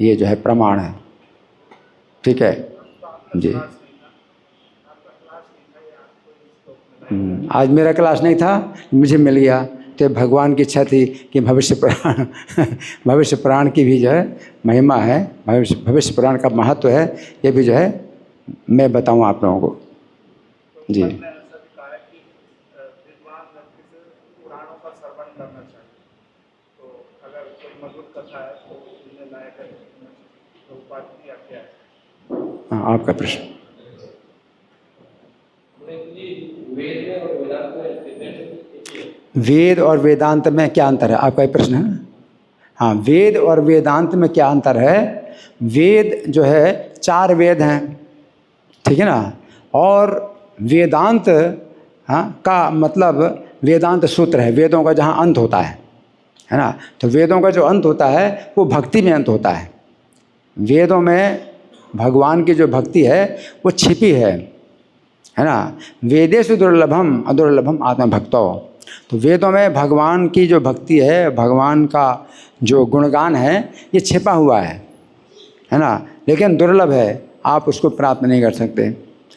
ये जो है प्रमाण है। ठीक है जी। आज मेरा क्लास नहीं था, मुझे मिल गया, तो भगवान की इच्छा थी कि भविष्य पुराण की भी जो है महिमा है, भविष्य पुराण का महत्व है, ये भी जो है मैं बताऊं आप लोगों को जी। हाँ, आपका प्रश्न। वेद और वेदांत में क्या अंतर है, आपका ये प्रश्न है। हाँ, वेद और वेदांत में क्या अंतर है। वेद जो है 4 वेद हैं, ठीक है ना। और वेदांत का मतलब वेदांत सूत्र है, वेदों का जहाँ अंत होता है ना। तो वेदों का जो अंत होता है वो भक्ति में अंत होता है। वेदों में भगवान की जो भक्ति है वो छिपी है ना। वेदेषु दुर्लभम अदुर्लभम आत्मभक्तो। तो वेदों में भगवान की जो भक्ति है, भगवान का जो गुणगान है, ये छिपा हुआ है ना। लेकिन दुर्लभ है, आप उसको प्राप्त नहीं कर सकते।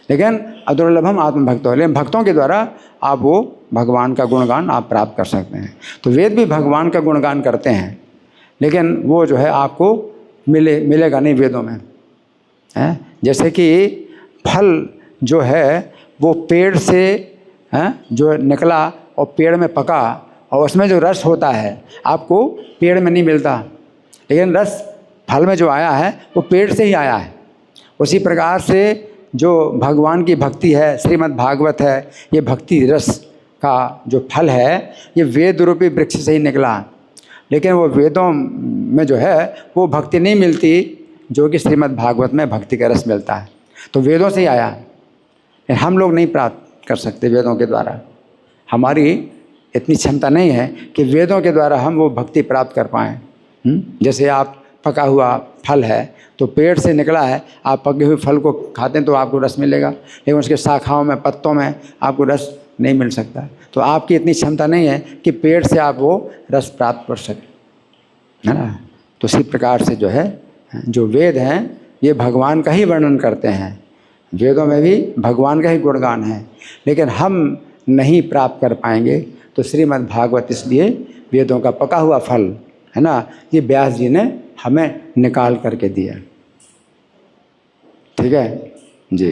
लेकिन अदुर्लभम आत्मभक्तो, लेकिन भक्तों के द्वारा आप वो भगवान का गुणगान आप प्राप्त कर सकते हैं। तो वेद भी भगवान का गुणगान करते हैं, लेकिन वो जो है आपको मिलेगा नहीं वेदों में है। जैसे कि फल जो है वो पेड़ से जो निकला और पेड़ में पका, और उसमें जो रस होता है आपको पेड़ में नहीं मिलता, लेकिन रस फल में जो आया है वो पेड़ से ही आया है। उसी प्रकार से जो भगवान की भक्ति है, श्रीमद् भागवत है, ये भक्ति रस का जो फल है ये वेद रूपी वृक्ष से ही निकला, लेकिन वो वेदों में जो है वो भक्ति नहीं मिलती जो कि श्रीमद् भागवत में भक्ति का रस मिलता है। तो वेदों से ही आया है, हम लोग नहीं प्राप्त कर सकते वेदों के द्वारा। हमारी इतनी क्षमता नहीं है कि वेदों के द्वारा हम वो भक्ति प्राप्त कर पाएँ। जैसे आप पका हुआ फल है तो पेड़ से निकला है, आप पके हुए फल को खाते हैं तो आपको रस मिलेगा, लेकिन उसके शाखाओं में, पत्तों में आपको रस नहीं मिल सकता। तो आपकी इतनी क्षमता नहीं है कि पेड़ से आप वो रस प्राप्त कर सकें, है ना। तो इसी प्रकार से जो है, जो वेद हैं ये भगवान का ही वर्णन करते हैं, वेदों में भी भगवान का ही गुणगान है, लेकिन हम नहीं प्राप्त कर पाएंगे। तो श्रीमद् भागवत इसलिए वेदों का पका हुआ फल है ना, ये व्यास जी ने हमें निकाल करके दिया। ठीक है जी।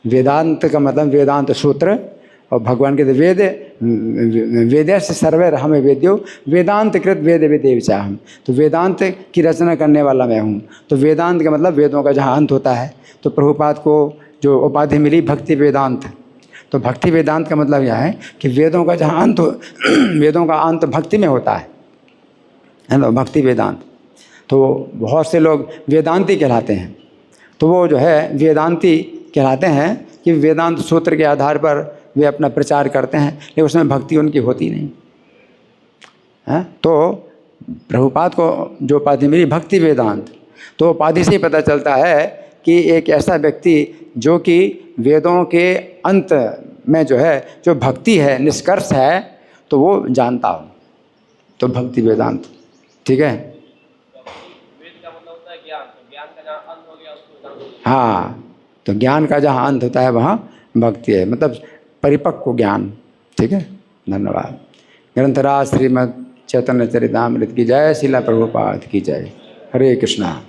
वेदांत का मतलब वेदांत सूत्र, और भगवान के वेद वेदस्य सर्वे हमें वेद्यो वेदांत कृत वेद वेदेवचा हम। तो वेदांत की रचना करने वाला मैं हूँ। तो वेदांत का मतलब वेदों का जहाँ अंत होता है। तो प्रभुपाद को जो उपाधि मिली भक्ति वेदांत, तो भक्ति वेदांत का मतलब यह है कि वेदों का जहाँ अंत हो, वेदों का अंत भक्ति में होता है ना, भक्ति वेदांत। तो बहुत से लोग वेदांती कहलाते हैं, तो वो जो है वेदांती कहलाते हैं कि वेदांत सूत्र के आधार पर वे अपना प्रचार करते हैं, लेकिन उसमें भक्ति उनकी होती नहीं है। तो प्रभुपाद को जो उपाधि मिली भक्ति वेदांत, तो उपाधि से ही पता चलता है कि एक ऐसा व्यक्ति जो कि वेदों के अंत में जो है जो भक्ति है, निष्कर्ष है, तो वो जानता हो, तो भक्ति वेदांत। ठीक है। वेद का मतलब होता है ज्ञान, तो ज्ञान का जहाँ अंत हो गया उसको वेदांत हो गया। हाँ, तो ज्ञान का जहाँ अंत होता है वहाँ भक्ति है, मतलब परिपक्व ज्ञान। ठीक है, धन्यवाद। ग्रंथराज श्रीमद् चैतन्य चरितामृत की जय, श्रीला प्रभुपाद की जय। हरे कृष्णा।